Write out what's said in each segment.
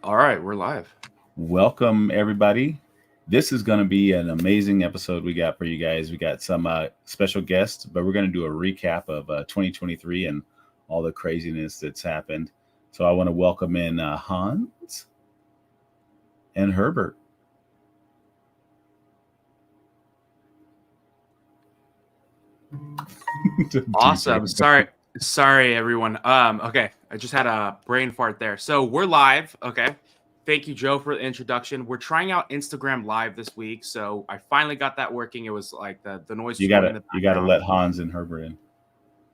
All right, we're live. Welcome, everybody. This is going to be an amazing episode we got for you guys. We got some special guests, but we're going to do a recap of 2023 and all the craziness that's happened. So I want to welcome in Hans and Herbert. Awesome. DJ. Sorry, everyone. Okay, I just had a brain fart there. So we're live. Okay. Thank you, Joe, for the introduction. We're trying out Instagram Live this week, so I finally got that working. It was like the noise was You going in gotta the you gotta background. let Hans and Herbert in.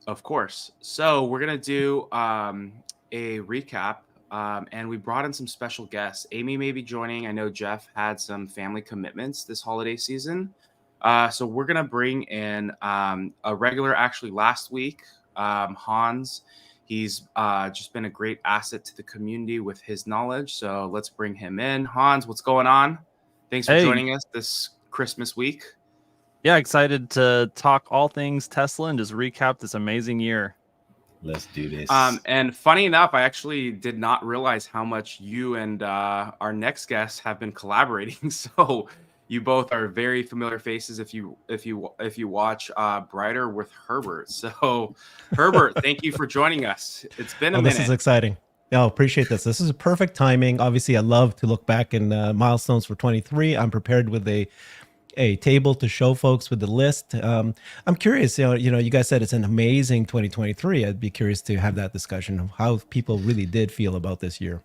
Of course. So we're gonna do a recap, and we brought in some special guests. Amy may be joining. I know Jeff had some family commitments this holiday season, so we're gonna bring in a regular. Actually, last week, Hans. He's just been a great asset to the community with his knowledge. So let's bring him in. Hans, what's going on? Thanks for Hey, joining us this Christmas week. yeah, excited to talk all things Tesla and just recap this amazing year. Let's do this. And funny enough, I actually did not realize how much you and our next guest have been collaborating. So you both are very familiar faces if you watch Brighter with Herbert. So Herbert, thank you for joining us. It's been a This is minute. exciting. Oh, appreciate this. This is a perfect timing. Obviously, I love to look back in milestones for 23. I'm prepared with a table to show folks with the list. I'm curious. You guys said it's an amazing 2023. I'd be curious to have that discussion of how people really did feel about this year.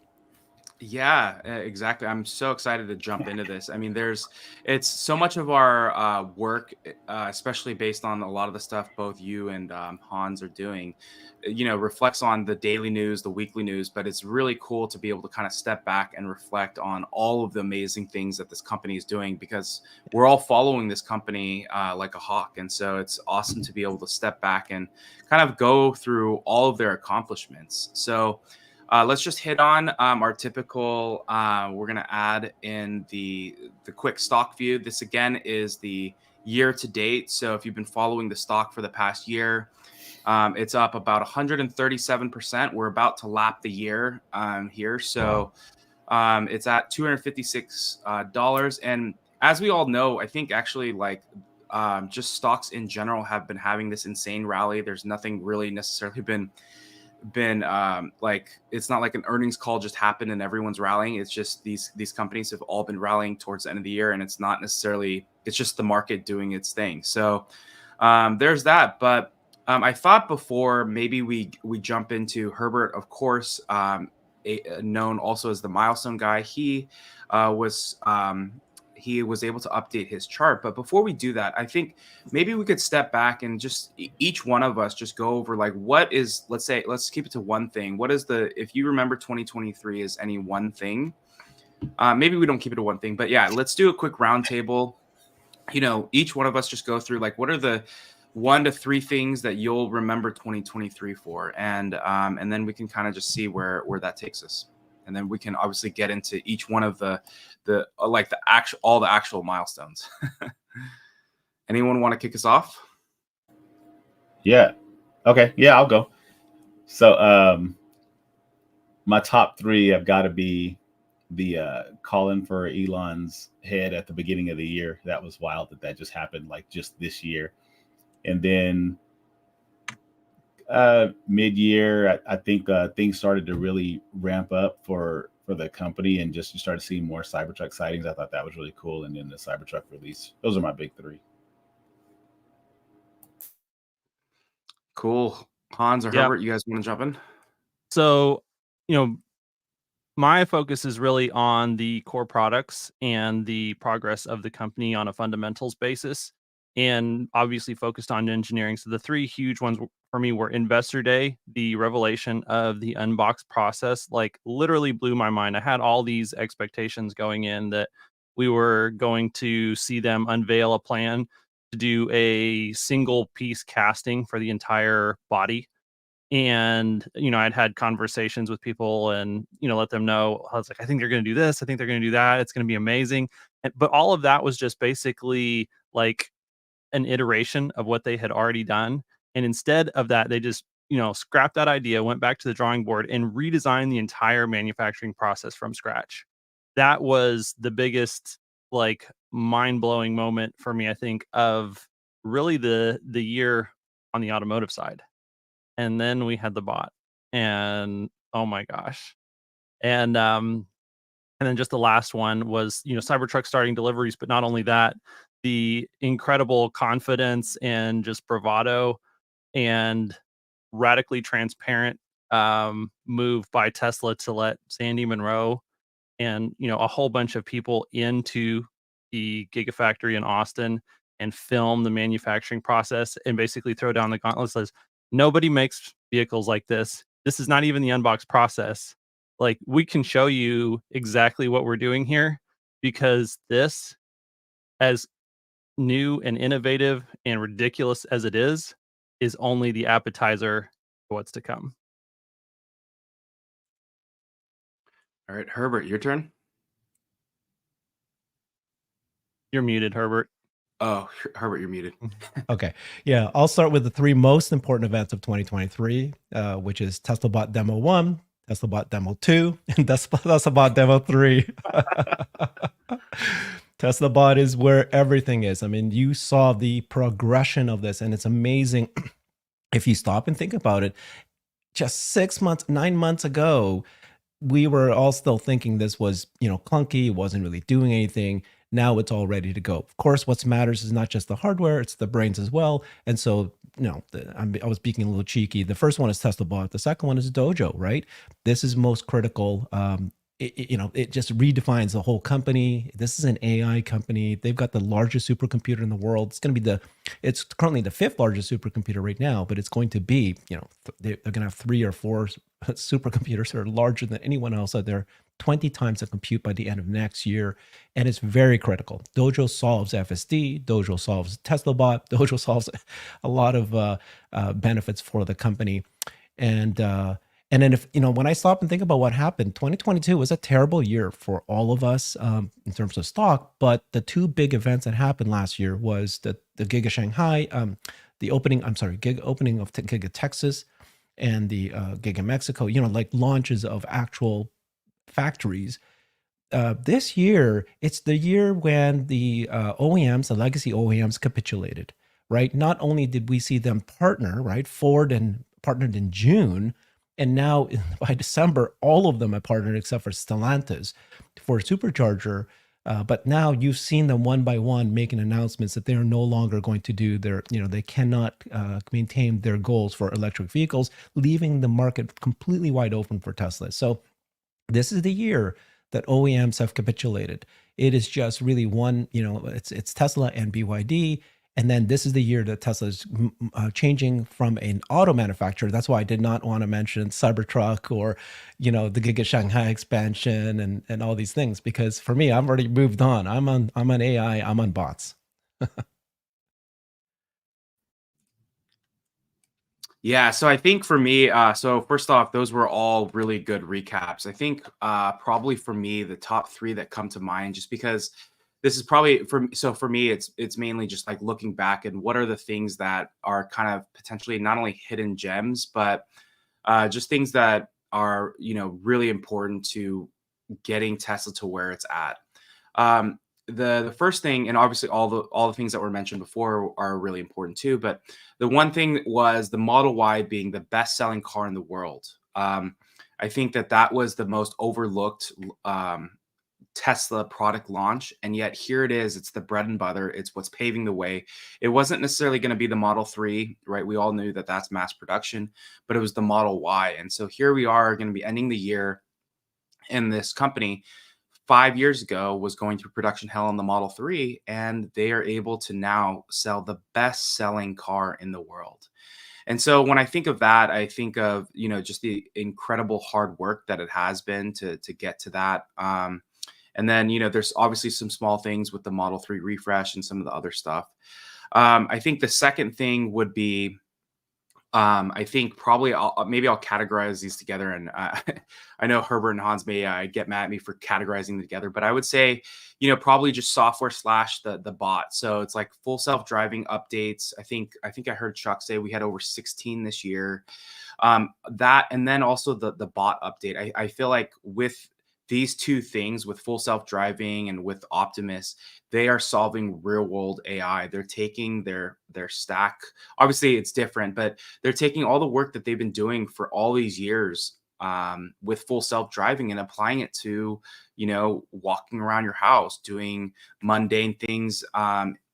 Yeah, exactly. I'm so excited to jump into this. I mean, it's so much of our work, especially based on a lot of the stuff both you and Hans are doing, reflects on the daily news, the weekly news, but it's really cool to be able to kind of step back and reflect on all of the amazing things that this company is doing because we're all following this company like a hawk. And so it's awesome to be able to step back and kind of go through all of their accomplishments. So, let's just hit on our typical. We're going to add in the quick stock view. This again is the year to date. So if you've been following the stock for the past year, it's up about 137%. We're about to lap the year here. So it's at $256. And as we all know, I think actually just stocks in general have been having this insane rally. There's nothing really necessarily been like it's not like an earnings call just happened and everyone's rallying. It's just these companies have all been rallying towards the end of the year, and it's not necessarily, it's just the market doing its thing. So there's that. But I thought before maybe we jump into Herbert, of course, known also as the Milestone guy. Was he was able to update his chart. But before we do that, I think maybe we could step back and just each one of us just go over like what is, let's keep it to one thing. What is if you remember 2023 as any one thing, maybe we don't keep it to one thing, but yeah, let's do a quick roundtable. Each one of us just go through like what are the 1 to 3 things that you'll remember 2023 for, and then we can kind of just see where that takes us. And then we can obviously get into each one of the actual milestones. Anyone want to kick us off? Yeah. Okay. Yeah, I'll go. So my top 3 have got to be the calling for Elon's head at the beginning of the year. That was wild that just happened like just this year. And then mid-year, I think things started to really ramp up for the company, and just you started seeing more Cybertruck sightings. I thought that was really cool. And then the Cybertruck release. Those are my big 3. Cool. Hans or Yeah. Herbert, you guys want to jump in? So, my focus is really on the core products and the progress of the company on a fundamentals basis, and obviously focused on engineering. So the 3 huge ones for me were Investor Day. The revelation of the unbox process like literally blew my mind. I had all these expectations going in that we were going to see them unveil a plan to do a single piece casting for the entire body. And I'd had conversations with people and let them know. I was like, I think they're going to do this, I think they're going to do that, it's going to be amazing. But all of that was just basically like an iteration of what they had already done. And instead of that, they just scrapped that idea, went back to the drawing board, and redesigned the entire manufacturing process from scratch. That was the biggest, like, mind-blowing moment for me, I think, of really the year on the automotive side. And then we had the bot, and oh my gosh. And then just the last one was, Cybertruck starting deliveries, but not only that, the incredible confidence and just bravado and radically transparent move by Tesla to let Sandy Monroe and a whole bunch of people into the Gigafactory in Austin and film the manufacturing process and basically throw down the gauntlet. Says nobody makes vehicles like this. This is not even the unbox process. Like, we can show you exactly what we're doing here, because this, as new and innovative and ridiculous as it is only the appetizer for what's to come. All right, Herbert, your turn. You're muted, Herbert. Oh, Herbert, you're muted. Okay. Yeah. I'll start with the three most important events of 2023, which is Tesla Bot Demo 1, Tesla Bot Demo 2, and Tesla Bot Demo 3. Tesla Bot is where everything is. I mean, you saw the progression of this, and it's amazing. If you stop and think about it, just 9 months ago, we were all still thinking this was, clunky. It wasn't really doing anything. Now it's all ready to go. Of course, what matters is not just the hardware, it's the brains as well. And so, I was being a little cheeky. The first one is Tesla Bot. The second one is Dojo, right? This is most critical. It just redefines the whole company. This is an AI company. They've got the largest supercomputer in the world. It's going to be it's currently the 5th largest supercomputer right now, but it's going to be, they're going to have 3 or 4 supercomputers that are larger than anyone else out there, 20 times the compute by the end of next year. And it's very critical. Dojo solves FSD. Dojo solves Tesla Bot. Dojo solves a lot of benefits for the company. And then when I stop and think about what happened, 2022 was a terrible year for all of us in terms of stock. But the 2 big events that happened last year was the Giga Shanghai, Giga opening of Giga Texas, and the Giga Mexico, like launches of actual factories. This year, it's the year when the OEMs, the legacy OEMs, capitulated, right? Not only did we see them partner, right? Ford and partnered in June, and now by December, all of them have partnered except for Stellantis for Supercharger. But now you've seen them one by one making announcements that they are no longer going to do they cannot maintain their goals for electric vehicles, leaving the market completely wide open for Tesla. So this is the year that OEMs have capitulated. It is just really one, it's Tesla and BYD. And then this is the year that Tesla is changing from an auto manufacturer. That's why I did not want to mention Cybertruck or, the Giga Shanghai expansion and all these things, because for me, I've already moved on. I'm on AI. I'm on bots. Yeah, so I think for me, so first off, those were all really good recaps. I think probably for me, the top 3 that come to mind, just because this is probably for me, it's mainly just like looking back and what are the things that are kind of potentially not only hidden gems, but just things that are, really important to getting Tesla to where it's at. The first thing, and obviously all the things that were mentioned before are really important too, but the one thing was the Model Y being the best-selling car in the world. I think that was the most overlooked Tesla product launch, and yet here it is. It's the bread and butter. It's what's paving the way. It wasn't necessarily going to be the Model 3, right? We all knew that that's mass production, but it was the Model Y. And so here we are going to be ending the year, and this company 5 years ago was going through production hell on the Model 3, and they are able to now sell the best-selling car in the world. And so when I think of that, I think of, just the incredible hard work that it has been to get to that. And then, there's obviously some small things with the Model 3 refresh and some of the other stuff. I think the second thing would be, I think probably I'll categorize these together. And I know Herbert and Hans may get mad at me for categorizing them together, but I would say, probably just software / the bot. So it's like full self-driving updates. I think I heard Chuck say we had over 16 this year. That, and then also the bot update. I feel like with these two things, with full self-driving and with Optimus, they are solving real world AI. They're taking their stack. Obviously, it's different, but they're taking all the work that they've been doing for all these years with full self-driving and applying it to, walking around your house, doing mundane things,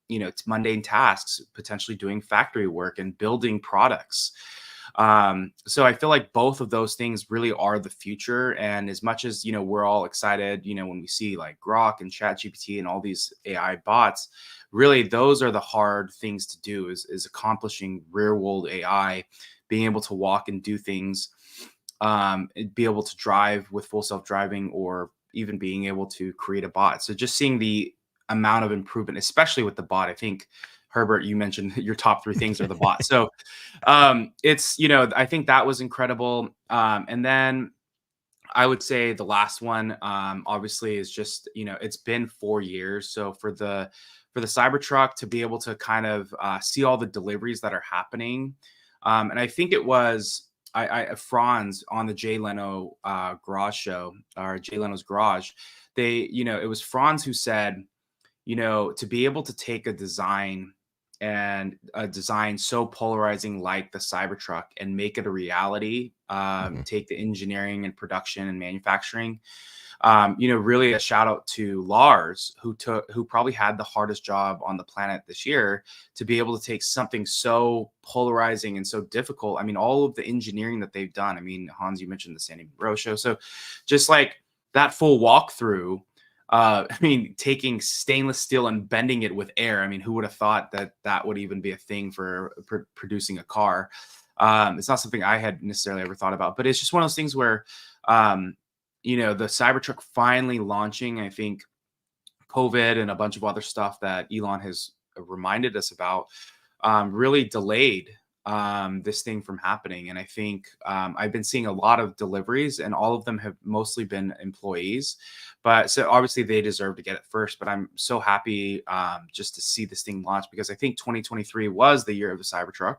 it's mundane tasks, potentially doing factory work and building products. So I feel like both of those things really are the future. And as much as, we're all excited, when we see like Grok and ChatGPT and all these AI bots, really those are the hard things to do, is accomplishing real world AI, being able to walk and do things, be able to drive with full self-driving, or even being able to create a bot. So just seeing the amount of improvement, especially with the bot. I think, Herbert, you mentioned your top three things are the bot. So it's, I think that was incredible. And then I would say the last one, obviously, is just, it's been 4 years. So for the Cybertruck to be able to kind of see all the deliveries that are happening. And I think it was Franz on the Jay Leno garage show, or Jay Leno's garage. It was Franz who said, to be able to take a design, and a design so polarizing like the Cybertruck, and make it a reality, take the engineering and production and manufacturing, really a shout out to Lars, who probably had the hardest job on the planet this year, to be able to take something so polarizing and so difficult. I mean, all of the engineering that they've done. I mean, Hans, you mentioned the Sandy Row show. So just like that full walkthrough, taking stainless steel and bending it with air. I mean, who would have thought that would even be a thing for producing a car? It's not something I had necessarily ever thought about, but it's just one of those things where, the Cybertruck finally launching, I think COVID and a bunch of other stuff that Elon has reminded us about, really delayed this thing from happening. And I think I've been seeing a lot of deliveries, and all of them have mostly been employees. But so obviously they deserve to get it first. But I'm so happy just to see this thing launch, because I think 2023 was the year of the Cybertruck.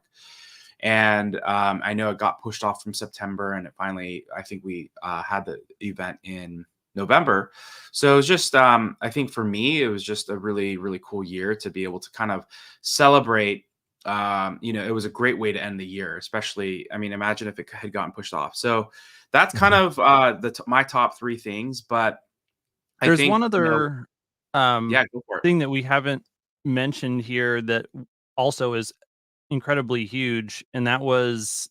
And I know it got pushed off from September, and it finally, I think we had the event in November. So it was just, I think for me, it was just a really, really cool year to be able to kind of celebrate. It was a great way to end the year, especially, I mean, imagine if it had gotten pushed off. So that's kind of my top three things. But There's I think, one other yeah, go for it. thing that we haven't mentioned here that also is incredibly huge, and that was,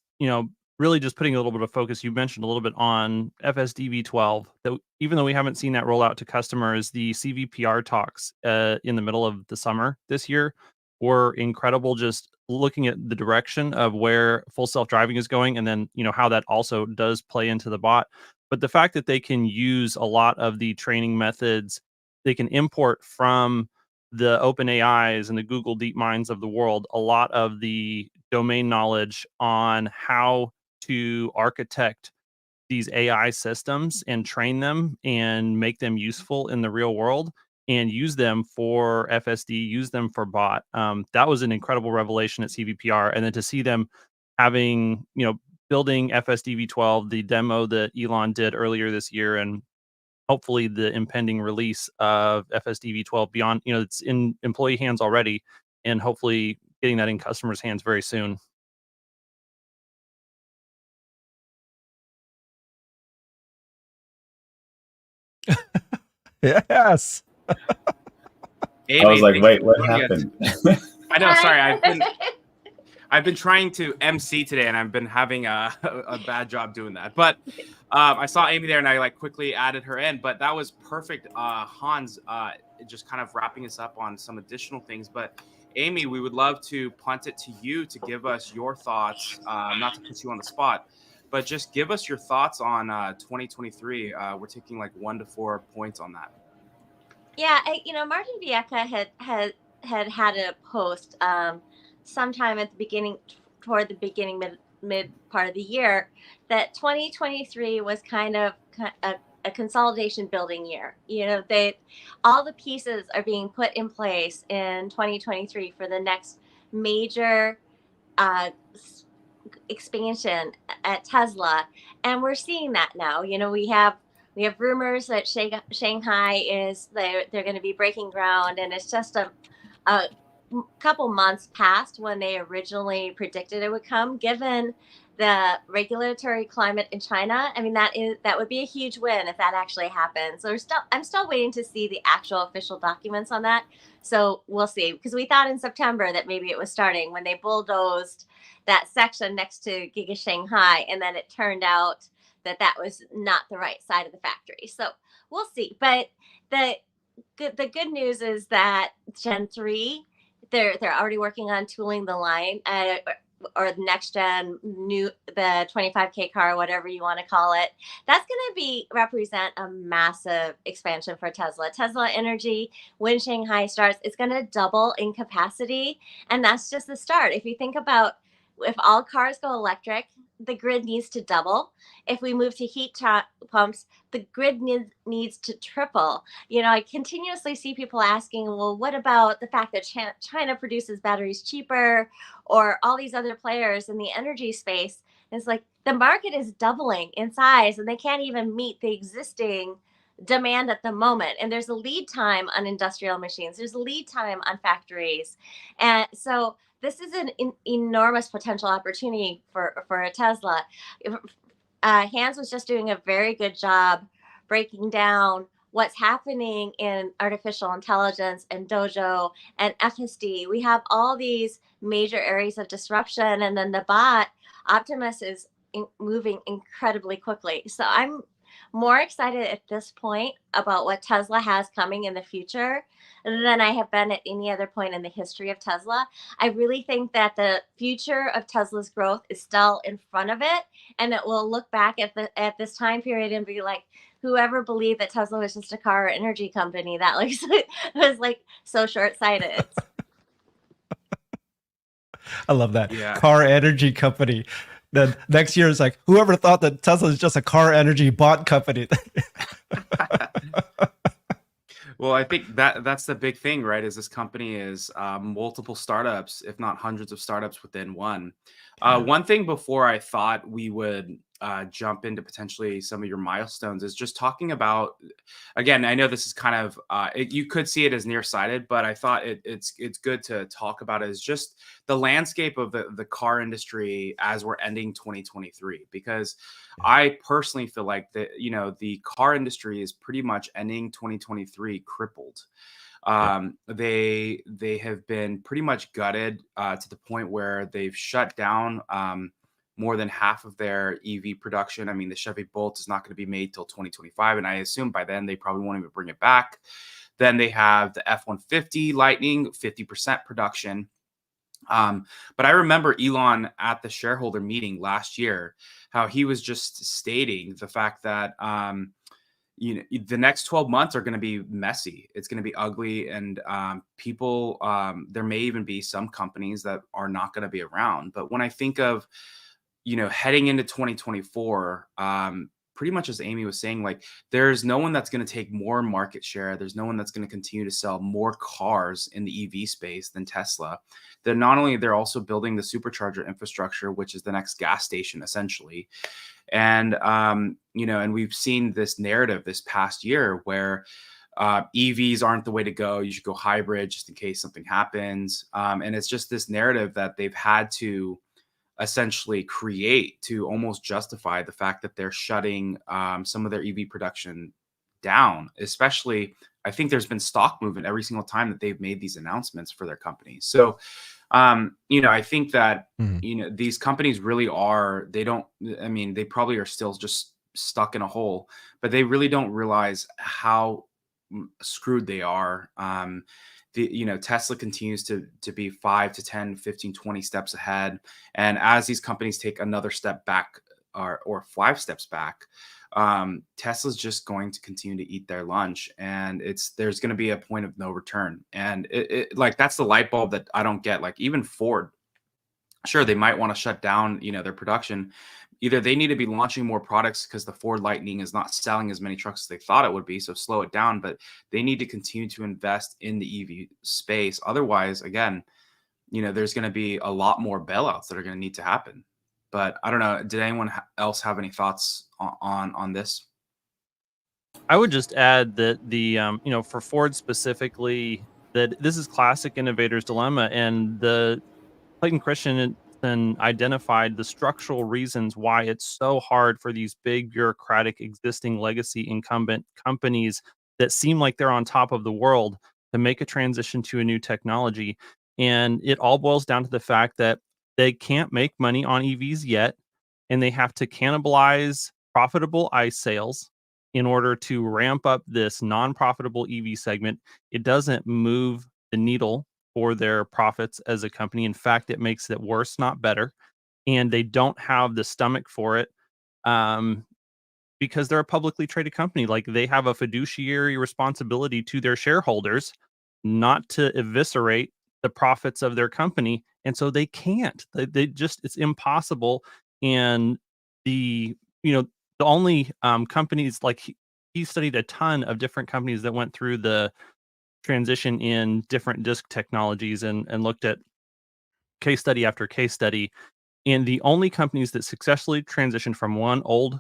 really just putting a little bit of focus. You mentioned a little bit on FSD V12, that even though we haven't seen that roll out to customers, the CVPR talks in the middle of the summer this year were incredible, just looking at the direction of where full self-driving is going, and then how that also does play into the bot. But the fact that they can use a lot of the training methods, they can import from the open AIs and the Google DeepMinds of the world a lot of the domain knowledge on how to architect these AI systems and train them and make them useful in the real world, and use them for FSD, use them for bot. That was an incredible revelation at CVPR. And then to see them having, building FSD V12, the demo that Elon did earlier this year, and hopefully the impending release of FSD V12 beyond, it's in employee hands already, and hopefully getting that in customers' hands very soon. Yes. I was like, Amy, wait, what happened? I know. Sorry, I've been trying to MC today, and I've been having a bad job doing that. But I saw Amy there, and I quickly added her in. But that was perfect, Hans. Just kind of wrapping us up on some additional things. But Amy, we would love to punt it to you to give us your thoughts. Not to put you on the spot, but just give us your thoughts on 2023. We're taking 1 to 4 points on that. Yeah, Martin Vieca had a post sometime at the beginning, toward the beginning, mid part of the year, that 2023 was kind of a consolidation building year. All the pieces are being put in place in 2023 for the next major expansion at Tesla, and we're seeing that now. We have rumors that Shanghai is they're going to be breaking ground, and it's just a couple months past when they originally predicted it would come. Given the regulatory climate in China, I mean, that would be a huge win if that actually happens. So I'm still waiting to see the actual official documents on that. So we'll see, because we thought in September that maybe it was starting when they bulldozed that section next to Giga Shanghai, and then it turned out that was not the right side of the factory. So we'll see. But the good news is that Gen 3, they're already working on tooling the line, or the next gen the 25K car, whatever you want to call it. That's going to represent a massive expansion for Tesla. Tesla Energy, when Shanghai starts, it's going to double in capacity, and that's just the start. If you think about, if all cars go electric, the grid needs to double. If we move to heat pumps, the grid needs to triple. I continuously see people asking, well, what about the fact that China produces batteries cheaper, or all these other players in the energy space? And it's like, the market is doubling in size, and they can't even meet the existing demand at the moment. And there's a lead time on industrial machines. There's a lead time on factories. And so this is an enormous potential opportunity for a Tesla. Hans was just doing a very good job breaking down what's happening in artificial intelligence and Dojo and FSD. We have all these major areas of disruption, and then the bot Optimus is moving incredibly quickly. So I'm more excited at this point about what Tesla has coming in the future than I have been at any other point in the history of Tesla. I really think that the future of Tesla's growth is still in front of it, and it will look back at this time period and be like, whoever believed that Tesla was just a car or energy company, that was like so short-sighted. I love that. Yeah. Car energy company. Then next year is like, whoever thought that Tesla is just a car energy bot company. Well, I think that's the big thing, right? Is this company is multiple startups, if not hundreds of startups within one. One thing before I thought we would jump into potentially some of your milestones is just talking about, again, I know this is kind of, you could see it as nearsighted, but I thought it's good to talk about it as just the landscape of the car industry as we're ending 2023, because I personally feel like the car industry is pretty much ending 2023 crippled. They have been pretty much gutted to the point where they've shut down more than half of their EV production. I mean, the Chevy Bolt is not going to be made till 2025, and I assume by then they probably won't even bring it back. Then they have the F-150 Lightning, 50% production. But I remember Elon at the shareholder meeting last year, how he was just stating the fact that the next 12 months are going to be messy. It's going to be ugly, and people, there may even be some companies that are not going to be around. But when I think of, heading into 2024, pretty much as Amy was saying, like, there's no one that's going to take more market share. There's no one that's going to continue to sell more cars in the EV space than Tesla. They're also building the Supercharger infrastructure, which is the next gas station, essentially. And, and we've seen this narrative this past year where EVs aren't the way to go. You should go hybrid just in case something happens. And it's just this narrative that they've had to essentially create to almost justify the fact that they're shutting some of their EV production down. Especially, I think there's been stock movement every single time that they've made these announcements for their companies. So, I think that, these companies really are, they probably are still just stuck in a hole, but they really don't realize how screwed they are. Tesla continues to be 5 to 10, 15, 20 steps ahead. And as these companies take another step back or 5 steps back, Tesla's just going to continue to eat their lunch, and there's going to be a point of no return. And that's the light bulb that I don't get. Like, even Ford, sure, they might want to shut down, their production. Either they need to be launching more products because the Ford Lightning is not selling as many trucks as they thought it would be, so slow it down, but they need to continue to invest in the EV space. Otherwise, again, there's going to be a lot more bailouts that are going to need to happen. But I don't know. Did anyone else have any thoughts on this? I would just add that for Ford specifically, that this is classic innovator's dilemma, and the Clayton Christensen identified the structural reasons why it's so hard for these big bureaucratic existing legacy incumbent companies that seem like they're on top of the world to make a transition to a new technology. And it all boils down to the fact that they can't make money on EVs yet, and they have to cannibalize profitable ICE sales in order to ramp up this non-profitable EV segment. It doesn't move the needle for their profits as a company. In fact, it makes it worse, not better. And they don't have the stomach for it, um, because they're a publicly traded company. Like, they have a fiduciary responsibility to their shareholders not to eviscerate the profits of their company. And so they can't. They just, it's impossible. And the, the only companies, like, he studied a ton of different companies that went through the transition in different disk technologies, and looked at case study after case study. And the only companies that successfully transitioned from one old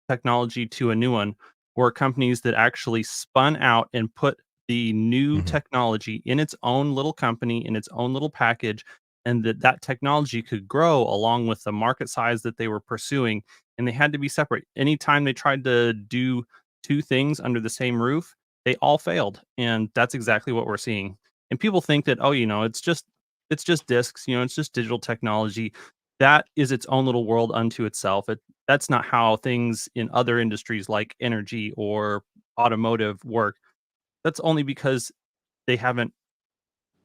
technology to a new one were companies that actually spun out and put the new Mhm. technology in its own little company, in its own little package, and that technology could grow along with the market size that they were pursuing. And they had to be separate. Anytime they tried to do two things under the same roof, they all failed. And that's exactly what we're seeing. And people think that, oh, it's just discs, it's just digital technology. That is its own little world unto itself. That's not how things in other industries like energy or automotive work. That's only because they haven't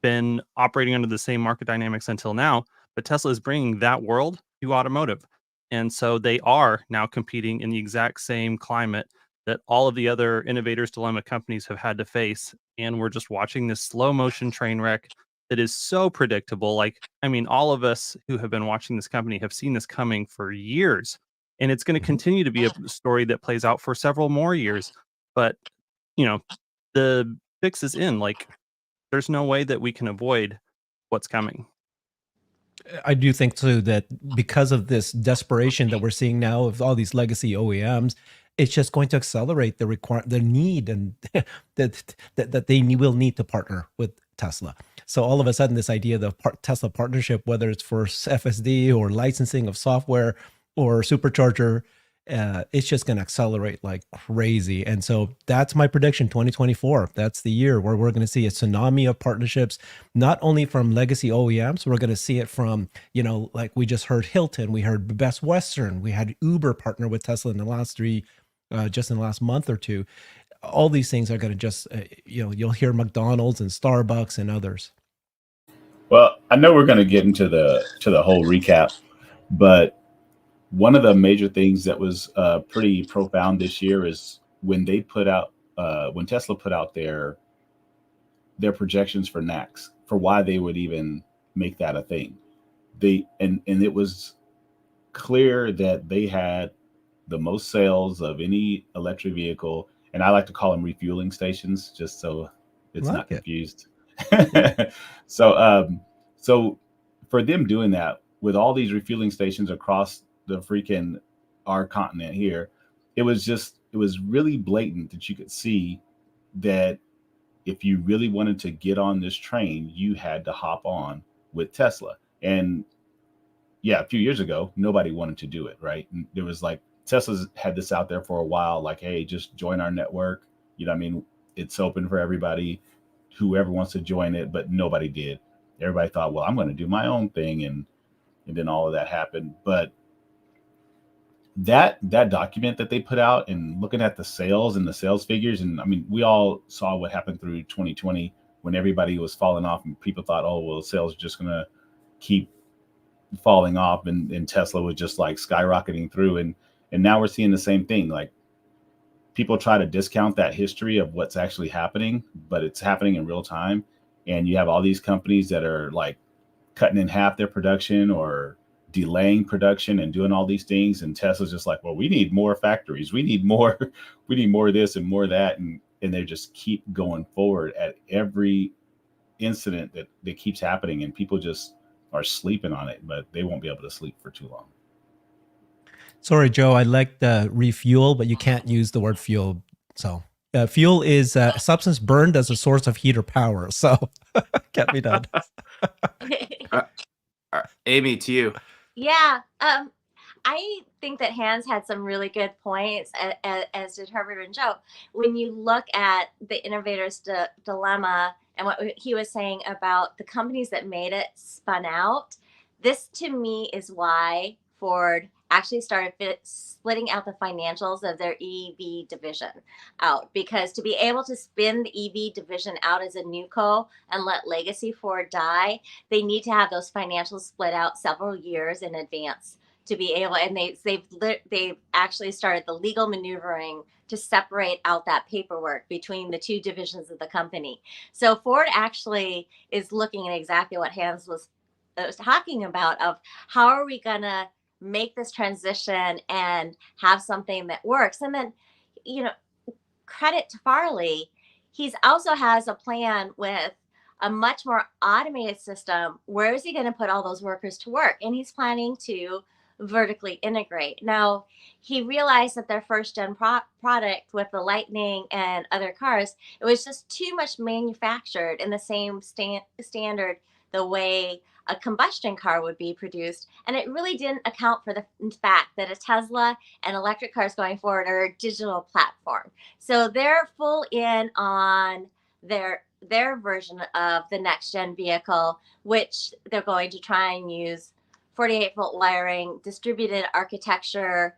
been operating under the same market dynamics until now. But Tesla is bringing that world to automotive. And so they are now competing in the exact same climate that all of the other innovators dilemma companies have had to face. And we're just watching this slow motion train wreck that is so predictable. Like, I mean, all of us who have been watching this company have seen this coming for years. And it's going to Mhm. continue to be a story that plays out for several more years. But, you know, the fix is in. Like, there's no way that we can avoid what's coming. I do think too that because of this desperation that we're seeing now of all these legacy OEMs, it's just going to accelerate the need and that they will need to partner with Tesla. So all of a sudden, this idea of the Tesla partnership, whether it's for FSD or licensing of software or Supercharger, it's just going to accelerate like crazy. And so that's my prediction. 2024. That's the year where we're going to see a tsunami of partnerships, not only from legacy OEMs. We're going to see it from, like we just heard Hilton, we heard Best Western, we had Uber partner with Tesla in the last just in the last month or two. All these things are going to just, you'll hear McDonald's and Starbucks and others. Well, I know we're going to get into the whole recap, but one of the major things that was pretty profound this year is when they put out when Tesla put out their projections for NACS, for why they would even make that a thing. And it was clear that they had the most sales of any electric vehicle, and I like to call them refueling stations, just so it's not Like it. confused. So so for them doing that with all these refueling stations across the freaking our continent here, it was really blatant that you could see that if you really wanted to get on this train, you had to hop on with Tesla. And yeah, a few years ago, nobody wanted to do it, right? And there was like Tesla's had this out there for a while, like, hey, just join our network. You know what I mean? It's open for everybody, whoever wants to join it, but nobody did. Everybody thought, well, I'm going to do my own thing, and then all of that happened. But that document that they put out, and looking at the sales and the sales figures, and I mean, we all saw what happened through 2020 when everybody was falling off and people thought, oh, well, sales are just going to keep falling off, and Tesla was just like skyrocketing through. And now we're seeing the same thing. Like, people try to discount that history of what's actually happening, but it's happening in real time. And you have all these companies that are like cutting in half their production or delaying production and doing all these things. And Tesla's just like, well, we need more factories. We need more, we need more of this and more of that. And they just keep going forward at every incident that keeps happening. And people just are sleeping on it, but they won't be able to sleep for too long. Sorry, Joe. I like the refuel, but you can't use the word fuel. So fuel is a substance burned as a source of heat or power. So can't be done. Amy, to you. Yeah. I think that Hans had some really good points, as did Herbert and Joe. When you look at the innovator's dilemma and what he was saying about the companies that made it spun out, this to me is why Ford actually started splitting out the financials of their EV division out, because to be able to spin the EV division out as a new co and let legacy Ford die, they need to have those financials split out several years in advance to be able, and they've actually started the legal maneuvering to separate out that paperwork between the two divisions of the company. So Ford actually is looking at exactly what Hans was talking about, of how are we gonna make this transition and have something that works. And then, credit to Farley, he's also has a plan with a much more automated system. Where is he going to put all those workers to work? And he's planning to vertically integrate. Now, he realized that their first gen product with the Lightning and other cars, it was just too much manufactured in the same standard the way a combustion car would be produced. And it really didn't account for the fact that a Tesla and electric cars going forward are a digital platform. So they're full in on their version of the next gen vehicle, which they're going to try and use 48-volt wiring, distributed architecture,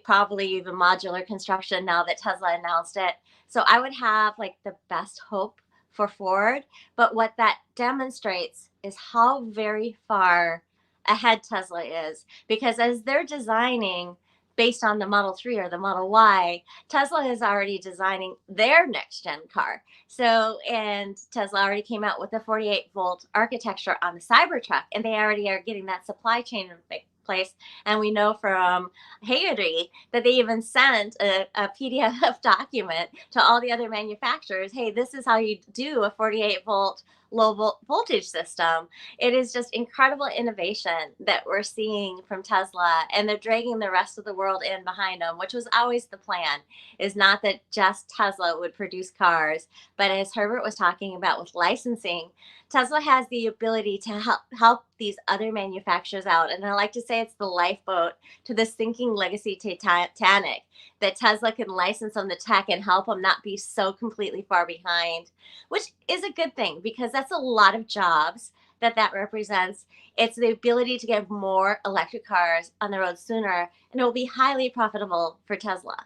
probably even modular construction now that Tesla announced it. So I would have like the best hope for Ford. But what that demonstrates is how very far ahead Tesla is, because as they're designing based on the Model 3 or the Model Y, Tesla is already designing their next gen car. So, and Tesla already came out with a 48-volt architecture on the Cybertruck, and they already are getting that supply chain in place. And we know from Hagerty that they even sent a PDF document to all the other manufacturers. Hey, this is how you do a 48-volt low voltage system. It is just incredible innovation that we're seeing from Tesla, and they're dragging the rest of the world in behind them, which was always the plan, is not that just Tesla would produce cars, but as Herbert was talking about with licensing, Tesla has the ability to help these other manufacturers out. And I like to say it's the lifeboat to the sinking legacy Titanic, that Tesla can license on the tech and help them not be so completely far behind, which is a good thing, because that's a lot of jobs that represents. It's the ability to get more electric cars on the road sooner, and it will be highly profitable for Tesla.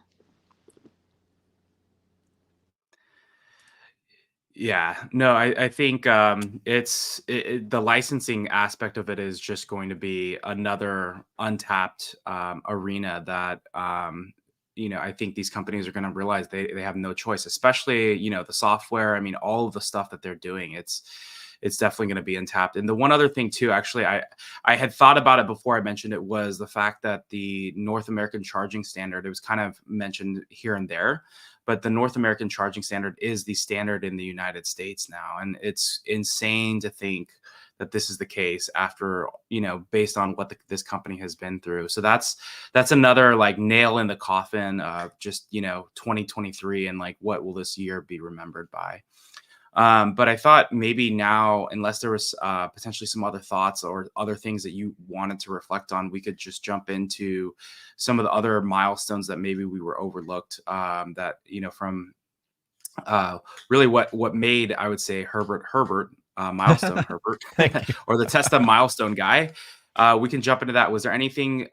Yeah, no, I think the licensing aspect of it is just going to be another untapped arena that I think these companies are going to realize they have no choice, especially the software. I mean, all of the stuff that they're doing, it's definitely going to be untapped. And the one other thing too, actually, I had thought about it before I mentioned it, was the fact that the North American charging standard, it was kind of mentioned here and there, but the North American charging standard is the standard in the United States now. And it's insane to think that this is the case after, based on what this company has been through. So that's another like nail in the coffin of just, 2023 and like, what will this year be remembered by? But I thought maybe now, unless there was potentially some other thoughts or other things that you wanted to reflect on, we could just jump into some of the other milestones that maybe we were overlooked, that, from really what made, I would say, Herbert, Milestone Herbert, or the Tesla Milestone guy. We can jump into that. Was there anything,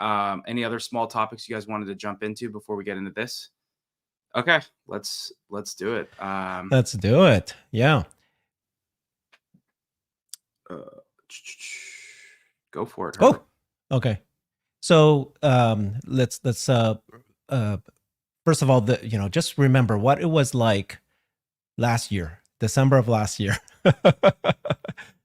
any other small topics you guys wanted to jump into before we get into this? Okay, let's do it. Let's do it. Yeah. Go for it, Herbert. Oh, okay. So let's first of all, just remember what it was like last year, December of last year.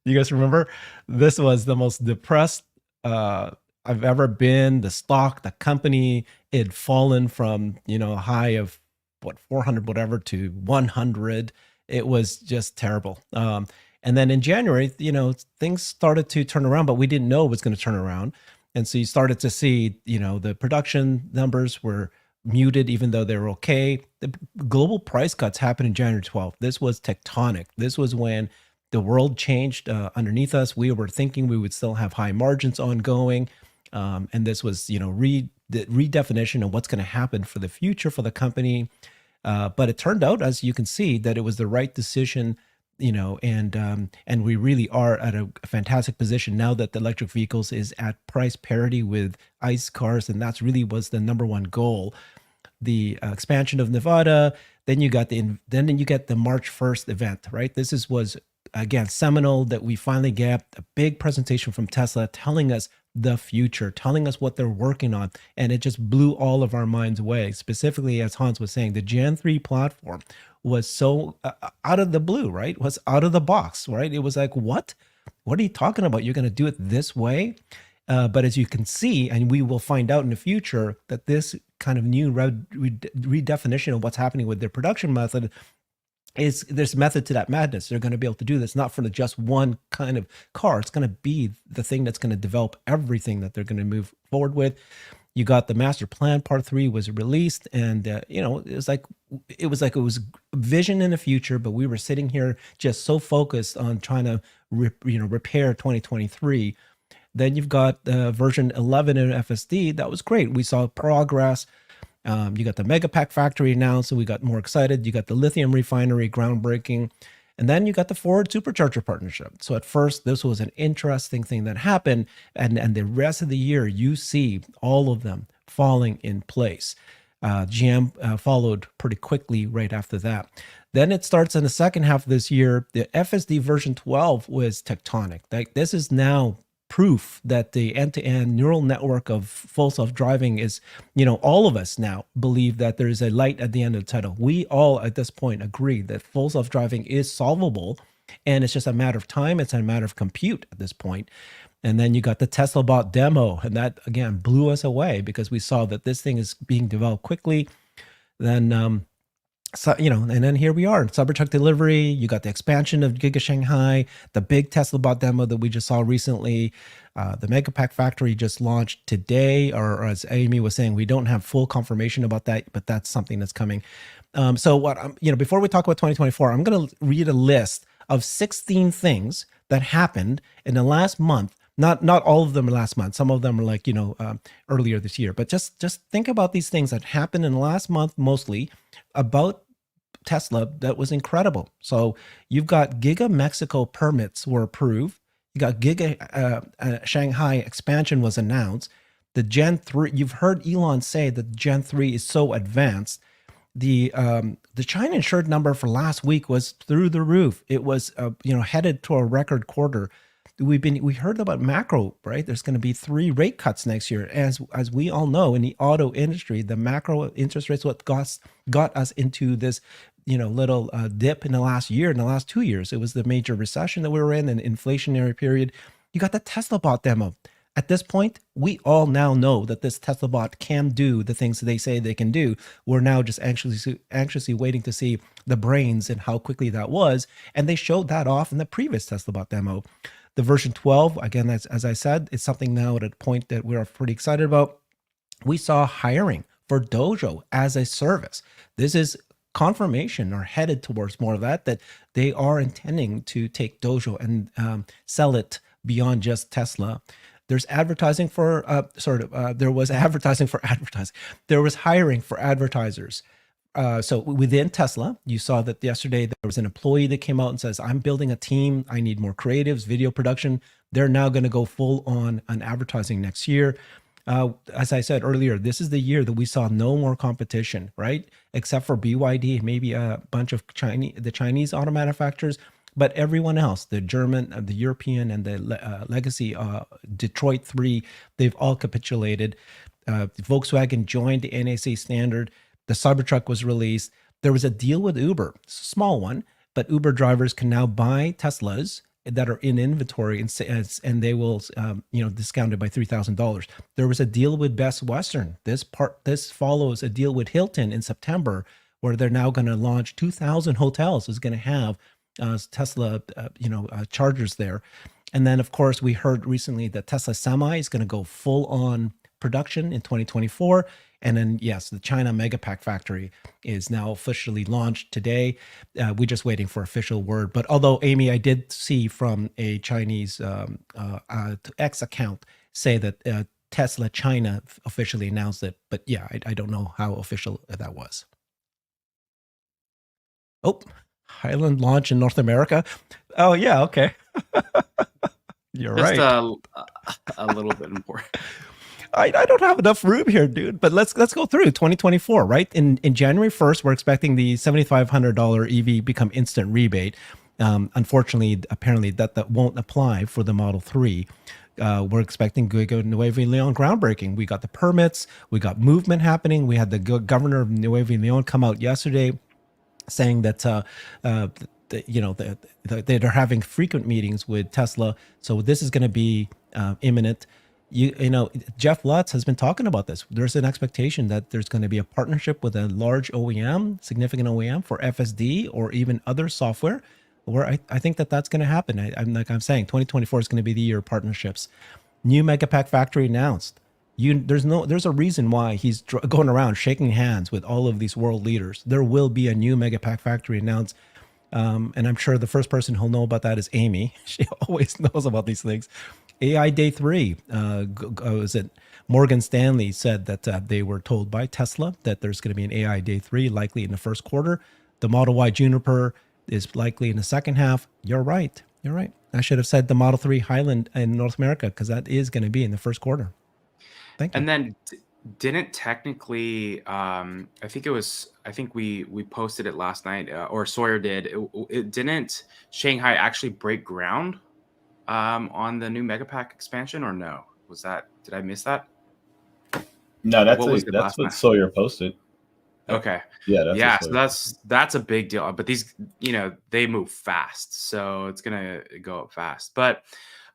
You guys remember? This was the most depressed I've ever been. The stock, the company, it had fallen from a high of 400 whatever to 100. It was just terrible. And then in January, things started to turn around, but we didn't know it was going to turn around. And so you started to see, the production numbers were muted, even though they were okay. The global price cuts happened in January 12th. This was tectonic. This was when the world changed underneath us. We were thinking we would still have high margins ongoing. And this was, the redefinition of what's going to happen for the future for the company. But it turned out, as you can see, that it was the right decision, and we really are at a fantastic position now that the electric vehicles is at price parity with ICE cars, and that's really was the number one goal. The expansion of Nevada, then you get the March 1st event, right? This was again seminal that we finally get a big presentation from Tesla telling us the future, telling us what they're working on, and it just blew all of our minds away. Specifically, as Hans was saying, the Gen 3 platform was so out of the blue, right? Was out of the box, right? It was like, what are you talking about? You're going to do it this way? But as you can see, and we will find out in the future, that this kind of new redefinition of what's happening with their production method there's method to that madness. They're going to be able to do this not for just one kind of car. It's going to be the thing that's going to develop everything that they're going to move forward with. You got the master plan, part 3 was released, and it was vision in the future, but we were sitting here just so focused on trying to repair 2023. Then you've got version 11 in FSD. That was great. We saw progress. You got the Megapack factory announced, so we got more excited. You got the lithium refinery groundbreaking, and then you got the Ford Supercharger partnership. So at first, this was an interesting thing that happened, and the rest of the year, you see all of them falling in place. GM followed pretty quickly right after that. Then it starts in the second half of this year. The FSD version 12 was tectonic. Like, this is now proof that the end-to-end neural network of full self-driving is, all of us now believe that there is a light at the end of the tunnel. We all at this point agree that full self-driving is solvable, and it's just a matter of time. It's a matter of compute at this point. And then you got the Tesla bot demo, and that again blew us away because we saw that this thing is being developed quickly. Then and then here we are, Cybertruck delivery. You got the expansion of Giga Shanghai, the big Tesla bot demo that we just saw recently. The Megapack factory just launched today, or as Amy was saying, we don't have full confirmation about that, but that's something that's coming. Before we talk about 2024, I'm going to read a list of 16 things that happened in the last month. Not all of them last month. Some of them are earlier this year. But just think about these things that happened in the last month, mostly about Tesla. That was incredible. So you've got Giga Mexico permits were approved. You got Giga Shanghai expansion was announced. The Gen 3, you've heard Elon say that Gen 3 is so advanced. The China insured number for last week was through the roof. It was headed to a record quarter. We heard about macro, right? There's going to be 3 rate cuts next year. As we all know, in the auto industry, the macro interest rates what got us into this little dip in the last year, in the last 2 years. It was the major recession that we were in, an inflationary period. You got the Tesla bot demo. At this point, we all now know that this Tesla bot can do the things that they say they can do. We're now just anxiously waiting to see the brains and how quickly that was. And they showed that off in the previous Tesla bot demo. The version 12, again, as I said, is something now at a point that we're pretty excited about. We saw hiring for Dojo as a service. This is confirmation, or headed towards more of that they are intending to take Dojo and sell it beyond just Tesla. There's advertising for there was advertising for advertising. There was hiring for advertisers. So within Tesla, you saw that yesterday there was an employee that came out and says, I'm building a team. I need more creatives, video production. They're now going to go full on advertising next year. As I said earlier, this is the year that we saw no more competition, right? Except for BYD, maybe a bunch of the Chinese auto manufacturers. But everyone else, the German, the European, and the legacy Detroit 3, they've all capitulated. Volkswagen joined the NAC standard. The Cybertruck was released. There was a deal with Uber, small one, but Uber drivers can now buy Teslas that are in inventory, and they will, discounted by $3,000. There was a deal with Best Western. This follows a deal with Hilton in September, where they're now going to launch 2,000 hotels. Is going to have Tesla, chargers there. And then, of course, we heard recently that Tesla Semi is going to go full on production in 2024. And then, yes, the China Megapack factory is now officially launched today. We're just waiting for official word. But although, Amy, I did see from a Chinese X account say that Tesla China officially announced it. But yeah, I don't know how official that was. Oh, Highland launch in North America. Oh, yeah. Okay. You're Just right. a little bit important. I don't have enough room here, dude. But let's go through 2024, right? In January 1st, we're expecting the $7,500 EV become instant rebate. Unfortunately, apparently that won't apply for the Model 3. We're expecting Nuevo Leon groundbreaking. We got the permits. We got movement happening. We had the governor of Nuevo Leon come out yesterday saying that they're having frequent meetings with Tesla. So this is going to be imminent. You know, Jeff Lutz has been talking about this. There's an expectation that there's going to be a partnership with a large OEM, significant OEM for FSD or even other software, where I think that's going to happen. I'm saying 2024 is going to be the year of partnerships. New Megapack factory announced. There's a reason why he's going around shaking hands with all of these world leaders. There will be a new Megapack factory announced. And I'm sure the first person who'll know about that is Amy. She always knows about these things. AI Day 3, was it Morgan Stanley said that they were told by Tesla that there's going to be an AI Day 3 likely in the first quarter. The Model Y Juniper is likely in the second half. You're right. I should have said the Model 3 Highland in North America because that is going to be in the first quarter. Thank you. And then didn't technically, I think we posted it last night, or Sawyer did. It didn't Shanghai actually break ground on the new Megapack expansion, or no? Did I miss that? No, What was it that's last what night? Sawyer posted. Okay. Yeah, So that's a big deal. But these, they move fast, so it's gonna go up fast. But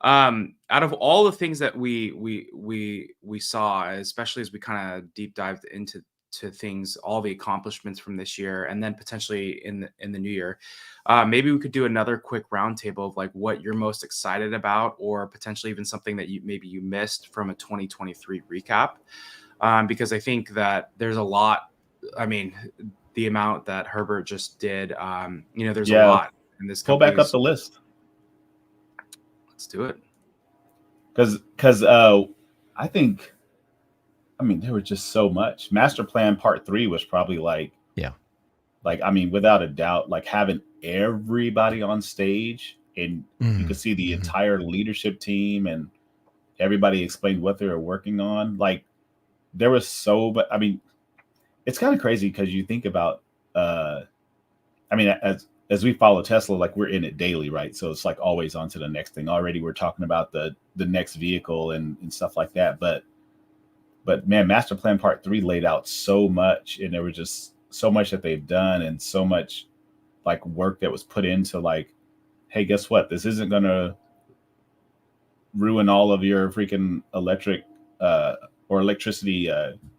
out of all the things that we saw, especially as we kind of deep dived into things, all the accomplishments from this year, and then potentially in the new year, maybe we could do another quick roundtable of like what you're most excited about, or potentially even something that you missed from a 2023 recap, because I think that there's a lot. I mean, the amount that Herbert just did, there's a lot in this. Pull back up the list. Let's do it. Because I think, there was just so much. Master Plan Part 3 was probably without a doubt, like having everybody on stage, and you could see the entire leadership team and everybody explained what they were working on. Like there was it's kind of crazy because you think about, as we follow Tesla, like we're in it daily, right? So it's like always on to the next thing. Already we're talking about the next vehicle and stuff like that. But man, Master Plan Part 3 laid out so much, and there was just so much that they've done and so much like work that was put into like, hey, guess what? This isn't going to ruin all of your freaking electric or electricity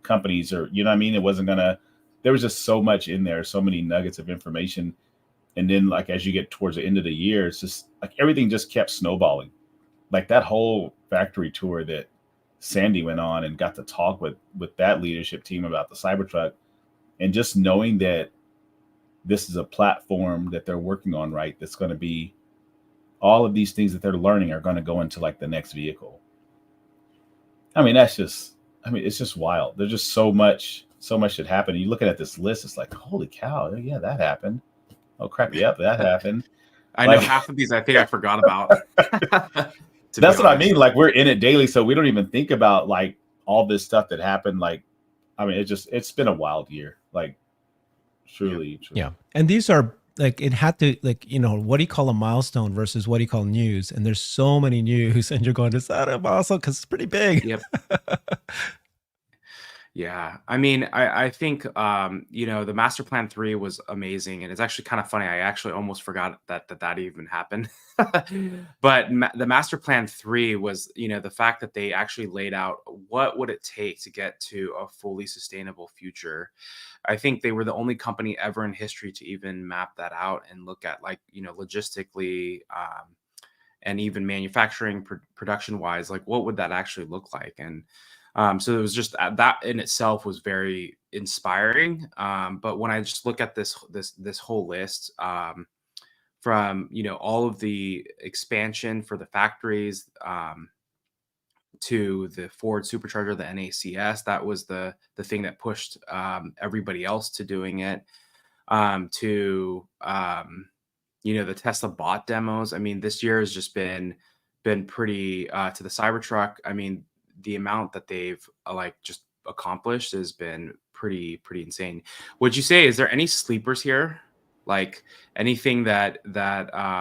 companies, or you know what I mean? It wasn't gonna. There was just so much in there, so many nuggets of information, and then like as you get towards the end of the year, it's just like everything just kept snowballing. Like that whole factory tour that Sandy went on and got to talk with that leadership team about the Cybertruck, and just knowing that this is a platform that they're working on, right? That's going to be all of these things that they're learning are going to go into like the next vehicle. It's just wild. There's just so much that happened. You looking at this list, it's like, holy cow, yeah, that happened. Oh crap, yep, that happened. I know half of these I think I forgot about. That's what I mean. Like we're in it daily, so we don't even think about like all this stuff that happened. Like, it's been a wild year. Like truly. Yeah. And these are like, it had to what do you call a milestone versus what do you call news? And there's so many news and you're going, is that a milestone? Because it's pretty big. Yep. Yeah. I think, the Master Plan 3 was amazing. And it's actually kind of funny. I actually almost forgot that even happened. But the Master Plan 3 was, the fact that they actually laid out what would it take to get to a fully sustainable future. I think they were the only company ever in history to even map that out and look at logistically, and even manufacturing production wise, like what would that actually look like? And so it was just that in itself was very inspiring. But when I just look at this whole list, from all of the expansion for the factories, to the Ford Supercharger, the NACS, that was the thing that pushed everybody else to doing it. To the Tesla bot demos. I mean, this year has just been pretty, to the Cybertruck. I mean, the amount that they've like just accomplished has been pretty insane. Would you say, is there any sleepers here? Like anything that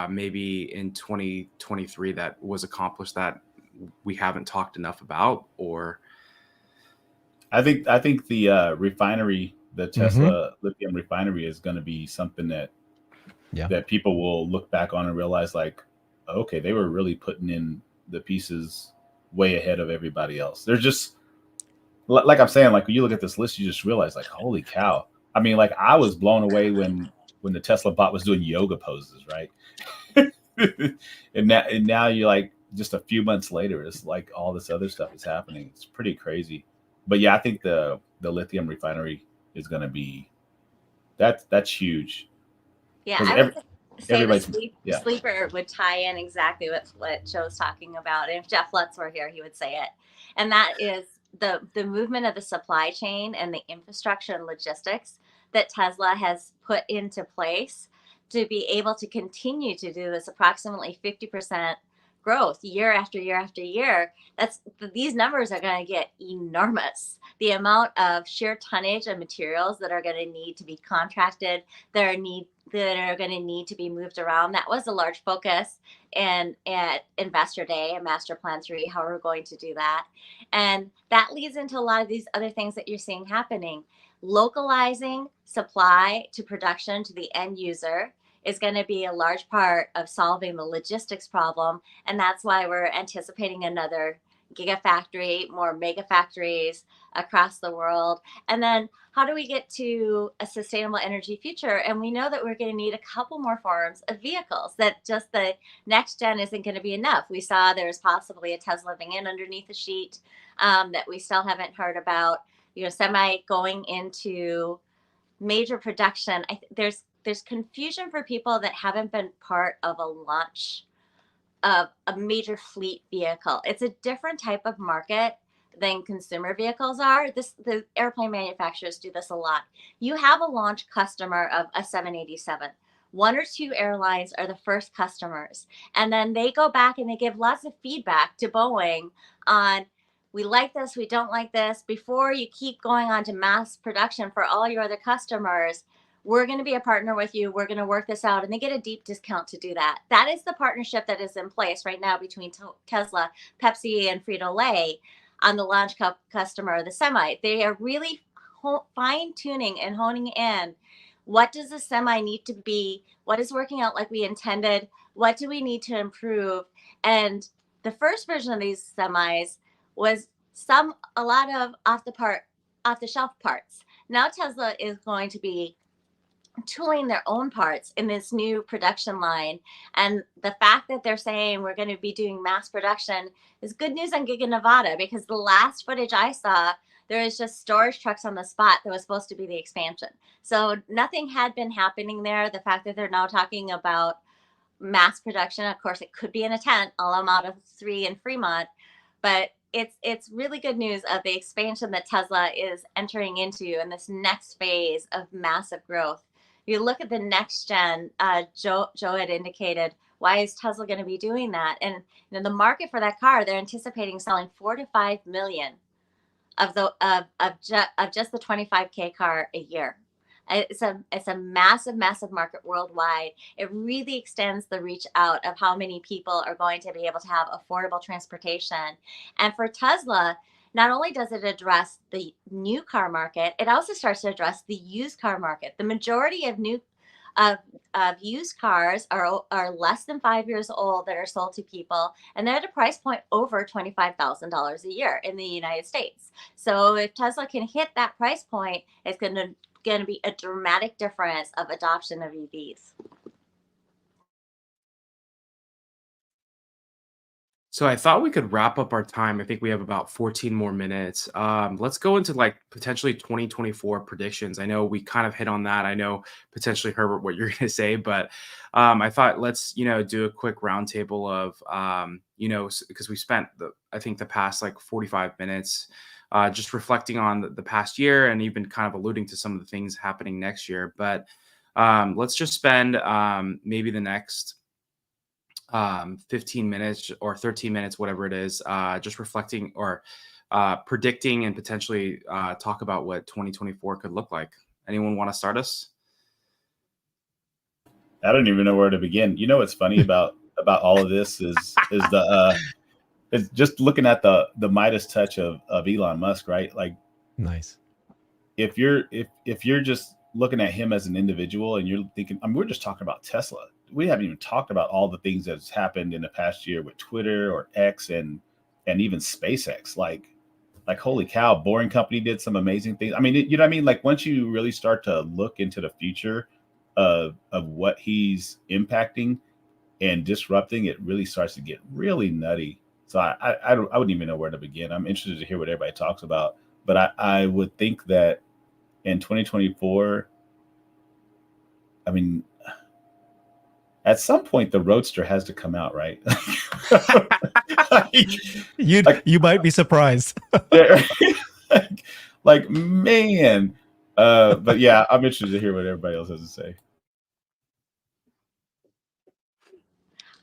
maybe in 2023 that was accomplished that we haven't talked enough about? Or I think the refinery, the Tesla lithium refinery, is going to be something that people will look back on and realize, like, okay, they were really putting in the pieces way ahead of everybody else. There's just, like I'm saying, like when you look at this list, you just realize, like, holy cow. I mean, like I was blown away when the Tesla bot was doing yoga poses, right? and now you're like, just a few months later, it's like all this other stuff is happening. It's pretty crazy. But yeah, I think the lithium refinery is going to be, that's huge. Yeah, 'Cause I would say the everybody's sleeper would tie in exactly with what Joe's talking about. And if Jeff Lutz were here, he would say it. And that is the movement of the supply chain and the infrastructure and logistics that Tesla has put into place to be able to continue to do this approximately 50% growth year after year after year. These numbers are going to get enormous. The amount of sheer tonnage and materials that are going to need to be contracted, that are going to need to be moved around. That was a large focus and at Investor Day and Master Plan 3, how we're going to do that. And that leads into a lot of these other things that you're seeing happening. Localizing supply to production to the end user is going to be a large part of solving the logistics problem. And that's why we're anticipating another gigafactory, more mega factories across the world. And then how do we get to a sustainable energy future? And we know that we're going to need a couple more forms of vehicles, that just the next gen isn't going to be enough. We saw there's possibly a Tesla van underneath the sheet that we still haven't heard about. Semi going into major production. There's confusion for people that haven't been part of a launch of a major fleet vehicle. It's a different type of market than consumer vehicles are. The airplane manufacturers do this a lot. You have a launch customer of a 787. One or two airlines are the first customers. And then they go back and they give lots of feedback to Boeing on, we like this, we don't like this. Before you keep going on to mass production for all your other customers, we're going to be a partner with you. We're going to work this out. And they get a deep discount to do that. That is the partnership that is in place right now between Tesla, Pepsi, and Frito-Lay on the launch customer, the Semi. They are really fine tuning and honing in. What does the Semi need to be? What is working out like we intended? What do we need to improve? And the first version of these semis was a lot of off the shelf parts. Now Tesla is going to be tooling their own parts in this new production line. And the fact that they're saying we're going to be doing mass production is good news on Giga Nevada, because the last footage I saw, there was just storage trucks on the spot that was supposed to be the expansion. So nothing had been happening there. The fact that they're now talking about mass production, of course, it could be in a tent, a la Model 3 in Fremont, but it's really good news of the expansion that Tesla is entering into in this next phase of massive growth. You look at the next gen, Joe had indicated, why is Tesla going to be doing that? And the market for that car, they're anticipating selling 4 to 5 million of just the 25K car a year. It's a massive market worldwide. It really extends the reach out of how many people are going to be able to have affordable transportation. And for Tesla, not only does it address the new car market, it also starts to address the used car market. The majority of used cars are less than 5 years old that are sold to people, and they're at a price point over $25,000 a year in the United States. So if Tesla can hit that price point, it's going to be a dramatic difference of adoption of EVs. So I thought we could wrap up our time. I think we have about 14 more minutes. Let's go into like potentially 2024 predictions. I know we kind of hit on that. I know potentially Herbert what you're going to say, but I thought let's do a quick roundtable of because we spent I think the past like 45 minutes just reflecting on the past year and even kind of alluding to some of the things happening next year. But let's just spend maybe the next 15 minutes or 13 minutes, whatever it is, just reflecting or predicting and potentially talk about what 2024 could look like. Anyone want to start us? I don't even know where to begin. You know what's funny about all of this is it's just looking at the Midas touch of Elon Musk, right? Like, Nice. if you're just looking at him as an individual and you're thinking, I mean, we're just talking about Tesla. We haven't even talked about all the things that's happened in the past year with Twitter or X and even SpaceX. Like holy cow, Boring Company did some amazing things. I mean, you know what I mean? Like once you really start to look into the future of what he's impacting and disrupting, it really starts to get really nutty. So I wouldn't even know where to begin. I'm interested to hear what everybody talks about, but I would think that in 2024, I mean, at some point the Roadster has to come out, right? You might be surprised. like man, but yeah, I'm interested to hear what everybody else has to say.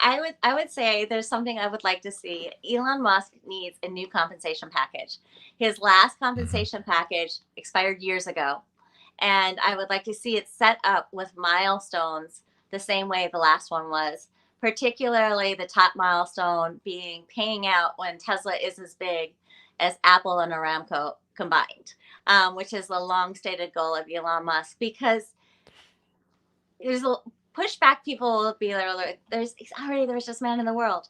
I would say there's something I would like to see. Elon Musk needs a new compensation package. His last compensation package expired years ago, and I would like to see it set up with milestones the same way the last one was. Particularly the top milestone being paying out when Tesla is as big as Apple and Aramco combined, which is the long stated goal of Elon Musk. Because there's a pushback, people will be like, there's already the richest man in the world,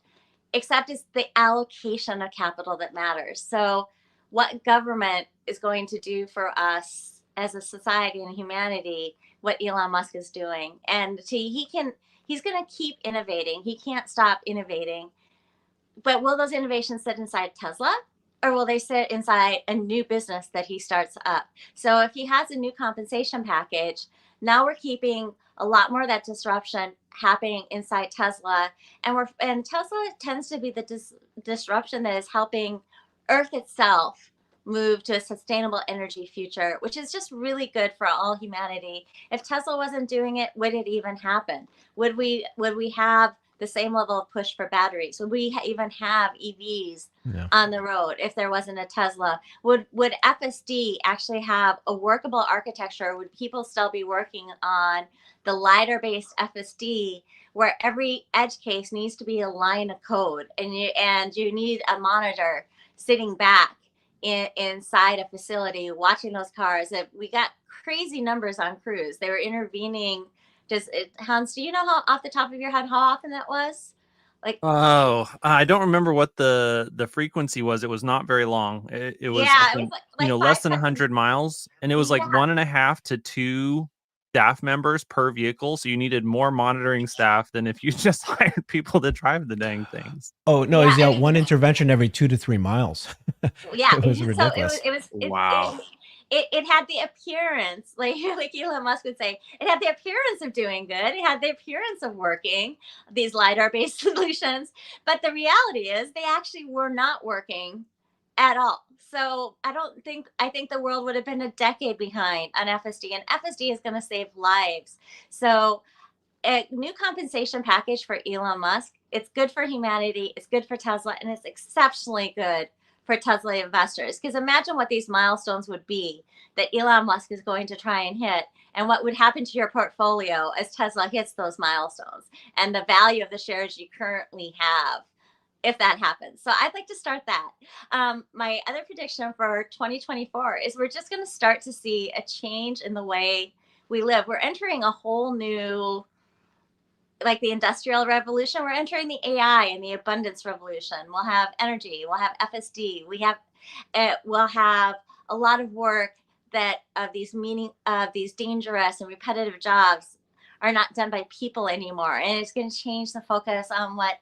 except it's the allocation of capital that matters. So what government is going to do for us as a society and humanity, what Elon Musk is doing. And he's going to keep innovating. He can't stop innovating. But will those innovations sit inside Tesla? Or will they sit inside a new business that he starts up? So if he has a new compensation package, now we're keeping a lot more of that disruption happening inside Tesla. And Tesla tends to be the disruption that is helping Earth itself move to a sustainable energy future, which is just really good for all humanity. If Tesla wasn't doing it, would it even happen? Would we have the same level of push for batteries? Would we even have EVs on the road if there wasn't a Tesla? Would FSD actually have a workable architecture? Would people still be working on the LiDAR-based FSD, where every edge case needs to be a line of code, and you need a monitor sitting back inside a facility watching those cars? If we got crazy numbers on Cruise, they were intervening. Hans, do you know how, off the top of your head, how often that was? Like, oh, I don't remember what the frequency was. It was not very long. It was, I think, it was like less than 100 miles, and it was like 1.5 to 2 staff members per vehicle. So you needed more monitoring staff than if you just hired people to drive the dang things. Oh no, it was one intervention every 2 to 3 miles. Yeah, it was ridiculous. Wow. It had the appearance, like Elon Musk would say, it had the appearance of doing good. It had the appearance of working, these LiDAR-based solutions. But the reality is they actually were not working at all. So I think the world would have been a decade behind on FSD, and FSD is going to save lives. So a new compensation package for Elon Musk, it's good for humanity, it's good for Tesla, and it's exceptionally good for Tesla investors. Because imagine what these milestones would be that Elon Musk is going to try and hit, and what would happen to your portfolio as Tesla hits those milestones, and the value of the shares you currently have if that happens. So I'd like to start that. My other prediction for 2024 is we're just going to start to see a change in the way we live. We're entering a whole new, like the industrial revolution. We're entering the AI and the abundance revolution. We'll have energy, we'll have FSD, we'll have a lot of work that these dangerous and repetitive jobs are not done by people anymore. And it's going to change the focus on what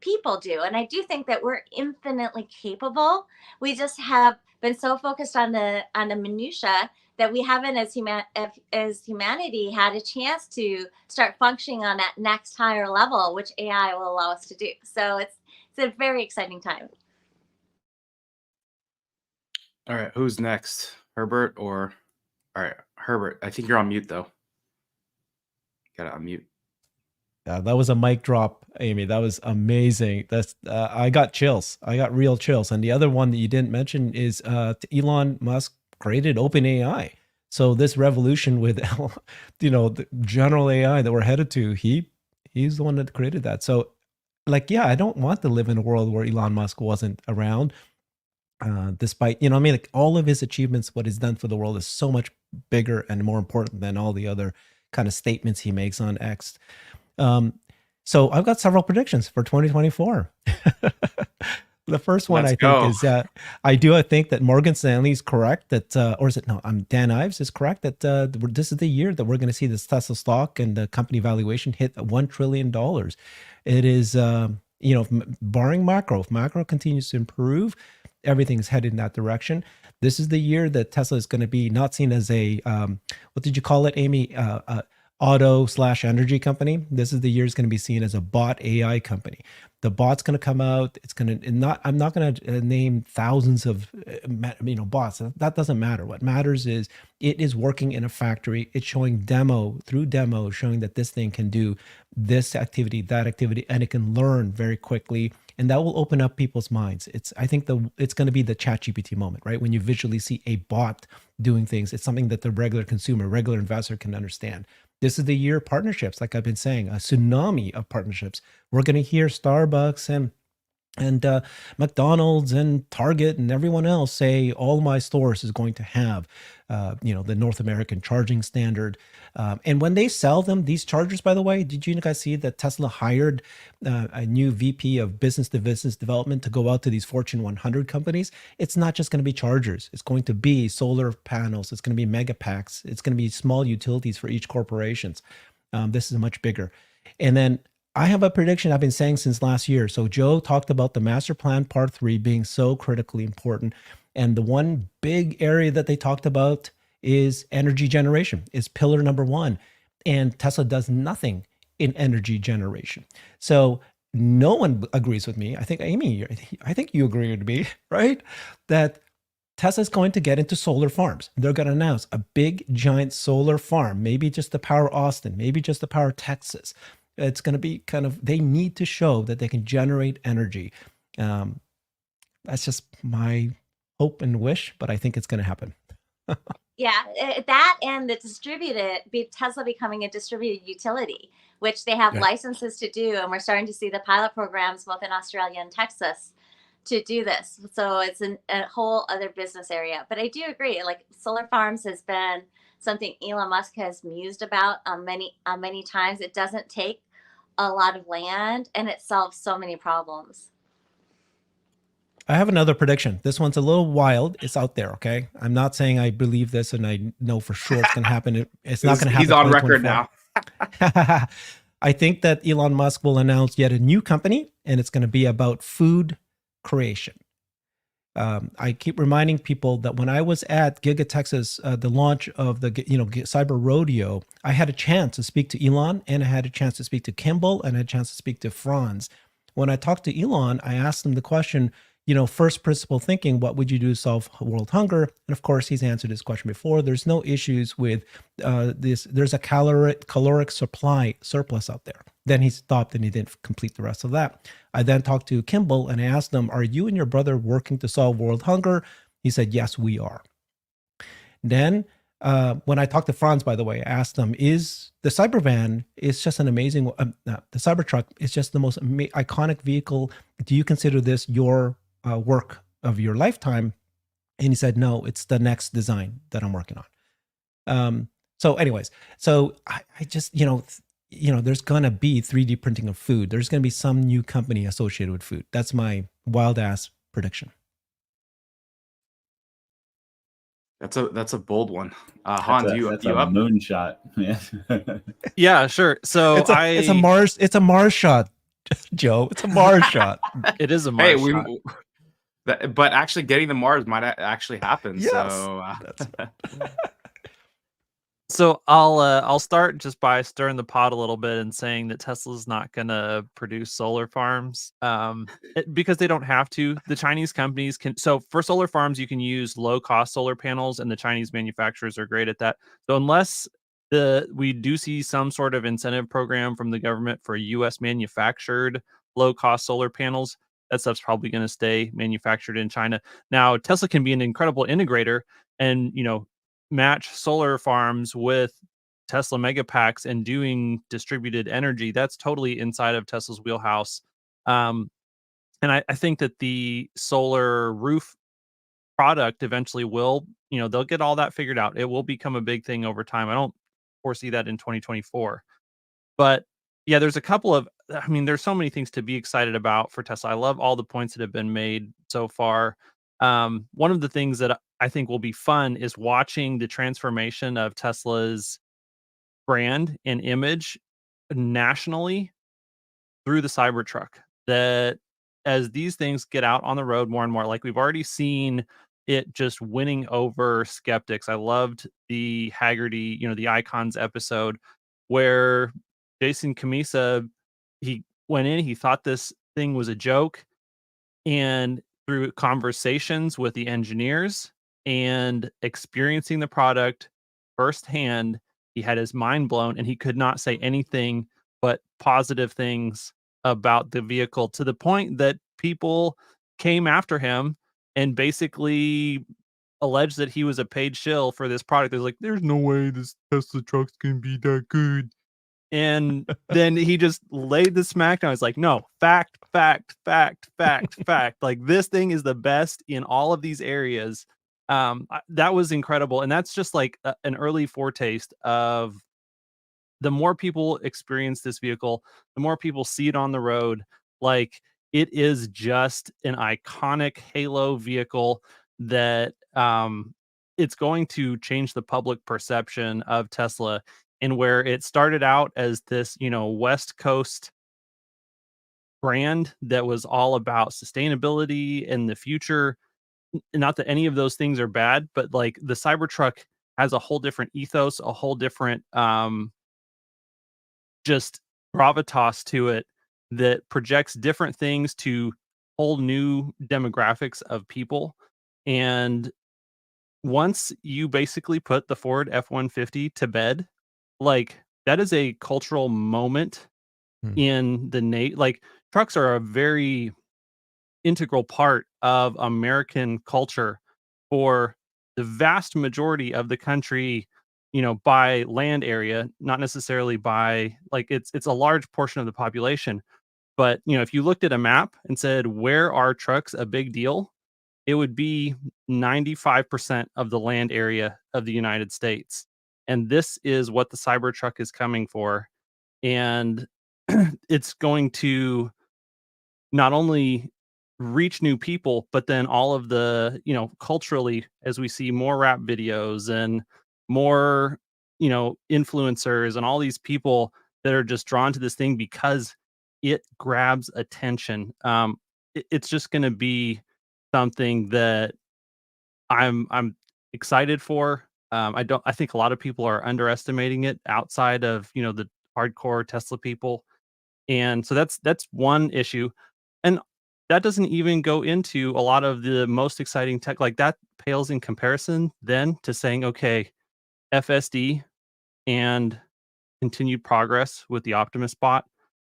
people do. And I do think that we're infinitely capable. We just have been so focused on the minutia that we haven't, as humanity, had a chance to start functioning on that next higher level, which AI will allow us to do. So it's a very exciting time. All right, who's next? Herbert or all right, Herbert. I think you're on mute though. Gotta unmute. That was a mic drop, Amy. That was amazing. That's I got chills. I got real chills. And the other one that you didn't mention is Elon Musk created OpenAI. So this revolution with the general AI that we're headed to, he's the one that created that. So like, yeah, I don't want to live in a world where Elon Musk wasn't around. Despite, like all of his achievements, what he's done for the world is so much bigger and more important than all the other kind of statements he makes on X. So I've got several predictions for 2024. The first one Let's I go. think is I think that Morgan Stanley is correct that, or is it no? Dan Ives is correct that this is the year that we're going to see this Tesla stock and the company valuation hit $1 trillion. It is, barring macro, if macro continues to improve, everything's headed in that direction. This is the year that Tesla is going to be not seen as a what did you call it, Amy? Auto/energy company. This is the year it's going to be seen as a bot AI company. The bot's going to come out. It's going to not. I'm not going to name thousands of bots. That doesn't matter. What matters is it is working in a factory. It's showing demo, showing that this thing can do this activity, that activity, and it can learn very quickly. And that will open up people's minds. I think it's going to be the ChatGPT moment, right? When you visually see a bot doing things, it's something that the regular consumer, regular investor can understand. This is the year of partnerships, like I've been saying, a tsunami of partnerships. We're going to hear Starbucks and McDonald's and Target and everyone else say all my stores is going to have, the North American charging standard. And when they sell them, these chargers, by the way, did you guys see that Tesla hired a new VP of business to business development to go out to these Fortune 100 companies? It's not just going to be chargers. It's going to be solar panels. It's going to be mega packs. It's going to be small utilities for each corporations. This is much bigger. And then I have a prediction I've been saying since last year. So Joe talked about the master plan part 3 being so critically important. And the one big area that they talked about is energy generation, is pillar number 1. And Tesla does nothing in energy generation. So no one agrees with me. I think, Amy, I think you agree with me, right? That Tesla's going to get into solar farms. They're going to announce a big, giant solar farm, maybe just to power Austin, maybe just to power Texas. It's going to be they need to show that they can generate energy. That's just my hope and wish, but I think it's going to happen. Yeah, that and Tesla becoming a distributed utility, which they have licenses to do. And we're starting to see the pilot programs both in Australia and Texas to do this. So it's a whole other business area. But I do agree, like solar farms has been something Elon Musk has mused about many times. It doesn't take a lot of land and it solves so many problems. I have another prediction. This one's a little wild. It's out there, okay? I'm not saying I believe this and I know for sure it's going to happen. It's not going to happen. He's on record now. I think that Elon Musk will announce yet a new company, and it's going to be about food creation. I keep reminding people that when I was at Giga Texas, the launch of the Cyber Rodeo, I had a chance to speak to Elon, and I had a chance to speak to Kimball, and I had a chance to speak to Franz. When I talked to Elon, I asked him the question, first principle thinking, what would you do to solve world hunger? And of course, he's answered this question before. There's no issues with this. There's a caloric supply surplus out there. Then he stopped and he didn't complete the rest of that. I then talked to Kimball and I asked him, are you and your brother working to solve world hunger? He said, yes, we are. Then when I talked to Franz, by the way, I asked him, is the Cybervan is just an amazing, the Cybertruck is just the most iconic vehicle. Do you consider this your work of your lifetime? And he said, no, it's the next design that I'm working on. So anyways, I just, there's going to be 3D printing of food. There's going to be some new company associated with food. That's my wild ass prediction. That's a bold one. Hans, you that's up? a moonshot. Yeah, sure. So it's a Mars shot. Joe. It's a Mars shot. It is a Hey, Mars shot. but actually getting the Mars might actually happen. Yes, So that's So I'll start just by stirring the pot a little bit and saying that Tesla's not gonna produce solar farms because they don't have to. The Chinese companies can. So for solar farms, you can use low cost solar panels, and the Chinese manufacturers are great at that. So unless we do see some sort of incentive program from the government for U.S. manufactured low cost solar panels, that stuff's probably going to stay manufactured in China. Now Tesla can be an incredible integrator, and match solar farms with Tesla megapacks and doing distributed energy. That's totally inside of Tesla's wheelhouse. And I think that the solar roof product eventually will, they'll get all that figured out. It will become a big thing over time. I don't foresee that in 2024. But yeah, there's there's so many things to be excited about for Tesla. I love all the points that have been made so far. One of the things that I think will be fun is watching the transformation of Tesla's brand and image nationally through the Cybertruck. That as these things get out on the road more and more, like we've already seen it just winning over skeptics. I loved the Haggerty, the Icons episode where Jason Camisa, he went in, he thought this thing was a joke, and through conversations with the engineers and experiencing the product firsthand, he had his mind blown and he could not say anything but positive things about the vehicle, to the point that people came after him and basically alleged that he was a paid shill for this product. They're like, there's no way this Tesla truck's gonna be that good. And then he just laid the smackdown. It's like, no, fact. Like, this thing is the best in all of these areas. That was incredible. And that's just like an early foretaste of the more people experience this vehicle, the more people see it on the road. Like, it is just an iconic halo vehicle that it's going to change the public perception of Tesla. And where it started out as this, West Coast brand that was all about sustainability and the future. Not that any of those things are bad, but like the Cybertruck has a whole different ethos, a whole different just gravitas to it that projects different things to whole new demographics of people. And once you basically put the Ford F-150 to bed, like, that is a cultural moment in the like, trucks are a very integral part of American culture for the vast majority of the country, by land area, not necessarily by, like, it's a large portion of the population. But, if you looked at a map and said, where are trucks a big deal? It would be 95% of the land area of the United States. And this is what the Cybertruck is coming for. And it's going to not only reach new people, but then all of the, culturally, as we see more rap videos and more, influencers and all these people that are just drawn to this thing because it grabs attention. It's just going to be something that I'm excited for. I think a lot of people are underestimating it outside of, the hardcore Tesla people. And so that's one issue. And that doesn't even go into a lot of the most exciting tech. Like, that pales in comparison then to saying, okay, FSD and continued progress with the Optimus bot,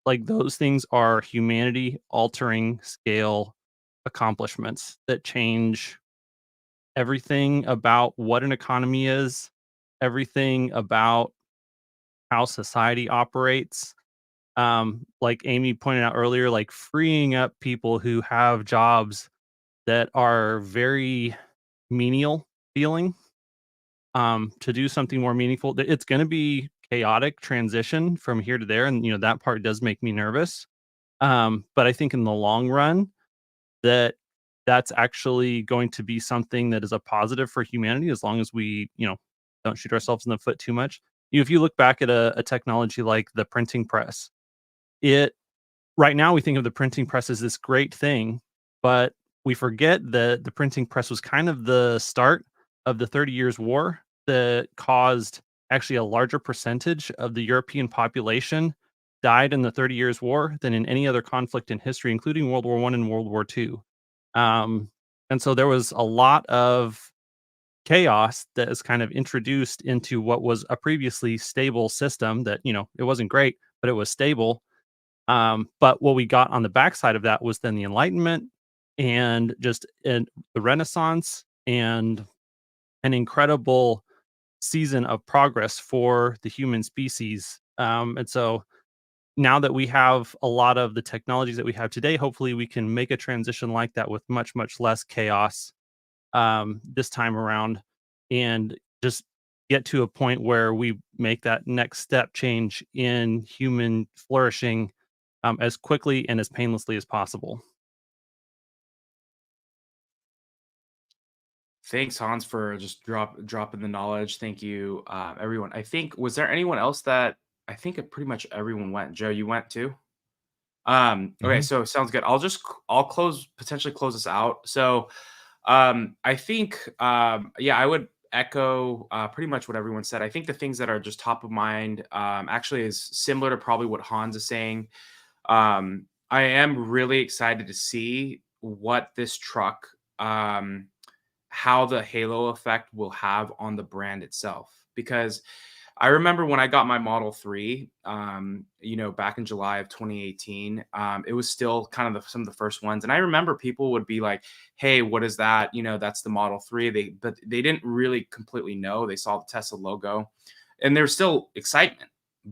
like, those things are humanity altering scale accomplishments that change everything about what an economy is, everything about how society operates. Like Amy pointed out earlier, like, freeing up people who have jobs that are very menial feeling, to do something more meaningful. It's going to be chaotic transition from here to there, and that part does make me nervous. But I think in the long run, that's actually going to be something that is a positive for humanity, as long as we, don't shoot ourselves in the foot too much. If you look back at a technology like the printing press, it right now we think of the printing press as this great thing, but we forget that the printing press was kind of the start of the 30 Years' War that caused actually a larger percentage of the European population died in the 30 Years' War than in any other conflict in history, including World War I and World War II. And so there was a lot of chaos that is kind of introduced into what was a previously stable system that, it wasn't great, but it was stable. But what we got on the backside of that was then the Enlightenment and just the Renaissance and an incredible season of progress for the human species. And so now that we have a lot of the technologies that we have today, hopefully we can make a transition like that with much, much less chaos this time around, and just get to a point where we make that next step change in human flourishing as quickly and as painlessly as possible. Thanks, Hans, for just dropping the knowledge. Thank you, everyone. I think, was there anyone else that, I think pretty much everyone went. Joe, you went too? Okay, so sounds good. I'll potentially close this out. So I think yeah, I would echo pretty much what everyone said. I think the things that are just top of mind actually is similar to probably what Hans is saying. I am really excited to see what this truck, how the halo effect will have on the brand itself. Because I remember when I got my Model 3, back in July of 2018, it was still kind of some of the first ones. And I remember people would be like, hey, what is that? That's the Model 3. But they didn't really completely know. They saw the Tesla logo and there's still excitement.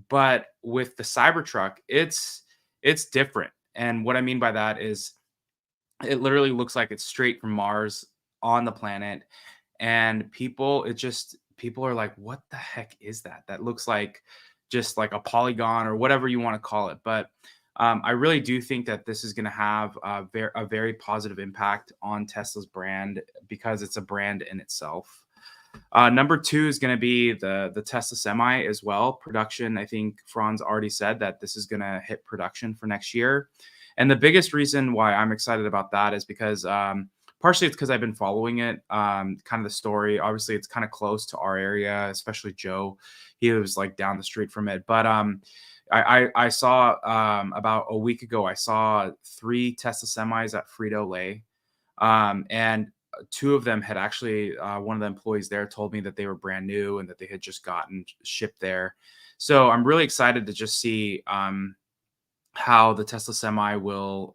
But with the Cybertruck, it's different. And what I mean by that is it literally looks like it's straight from Mars on the planet. And people are like, what the heck is that? That looks like just like a polygon or whatever you want to call it. But I really do think that this is going to have a very positive impact on Tesla's brand because it's a brand in itself. Number 2 is going to be the Tesla Semi as well. Production, I think Franz already said that this is going to hit production for next year. And the biggest reason why I'm excited about that is because partially it's because I've been following it, kind of the story. Obviously, it's kind of close to our area, especially Joe. He lives like down the street from it. But I saw about a week ago, I saw 3 Tesla semis at Frito-Lay. And 2 of them had actually, one of the employees there told me that they were brand new and that they had just gotten shipped there. So I'm really excited to just see how the Tesla Semi will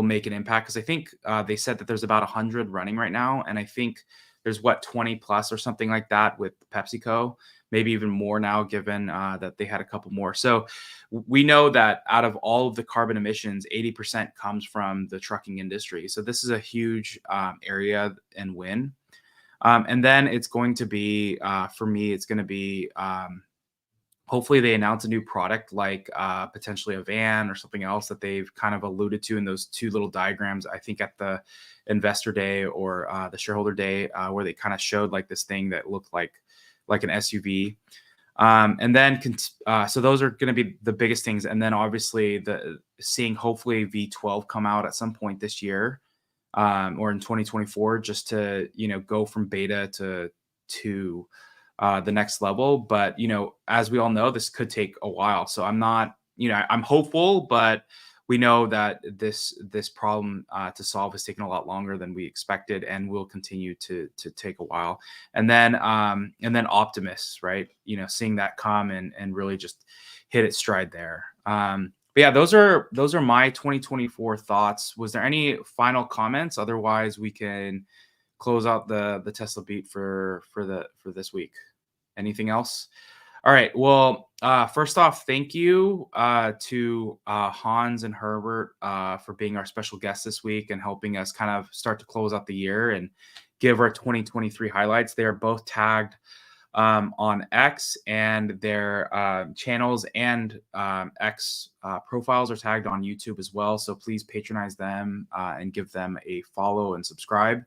make an impact, because I think they said that there's about 100 running right now, and I think there's 20 plus or something like that with PepsiCo, maybe even more now, given that they had a couple more. So we know that out of all of the carbon emissions, 80% comes from the trucking industry. So this is a huge area and win. And then it's going to be, for me, it's going to be hopefully they announce a new product like potentially a van or something else that they've kind of alluded to in those 2 little diagrams, I think at the investor day or the shareholder day, where they kind of showed like this thing that looked like an SUV. And then so those are going to be the biggest things. And then obviously seeing hopefully V12 come out at some point this year or in 2024, just to, go from beta to the next level. But, as we all know, this could take a while. So I'm not, I'm hopeful, but we know that this problem to solve has taken a lot longer than we expected and will continue to take a while. And then Optimus, right? Seeing that come and really just hit its stride there. But yeah, those are my 2024 thoughts. Was there any final comments? Otherwise, we can close out the Tesla beat for this week. Anything else? All right. Well, first off, thank you to Hans and Herbert for being our special guests this week and helping us kind of start to close out the year and give our 2023 highlights. They are both tagged on X, and their channels and X profiles are tagged on YouTube as well. So please patronize them and give them a follow and subscribe.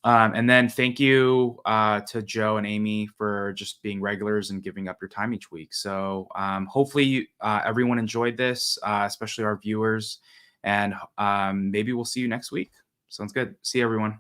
And then thank you to Joe and Amy for just being regulars and giving up your time each week. So hopefully everyone enjoyed this, especially our viewers. And maybe we'll see you next week. Sounds good. See you, everyone.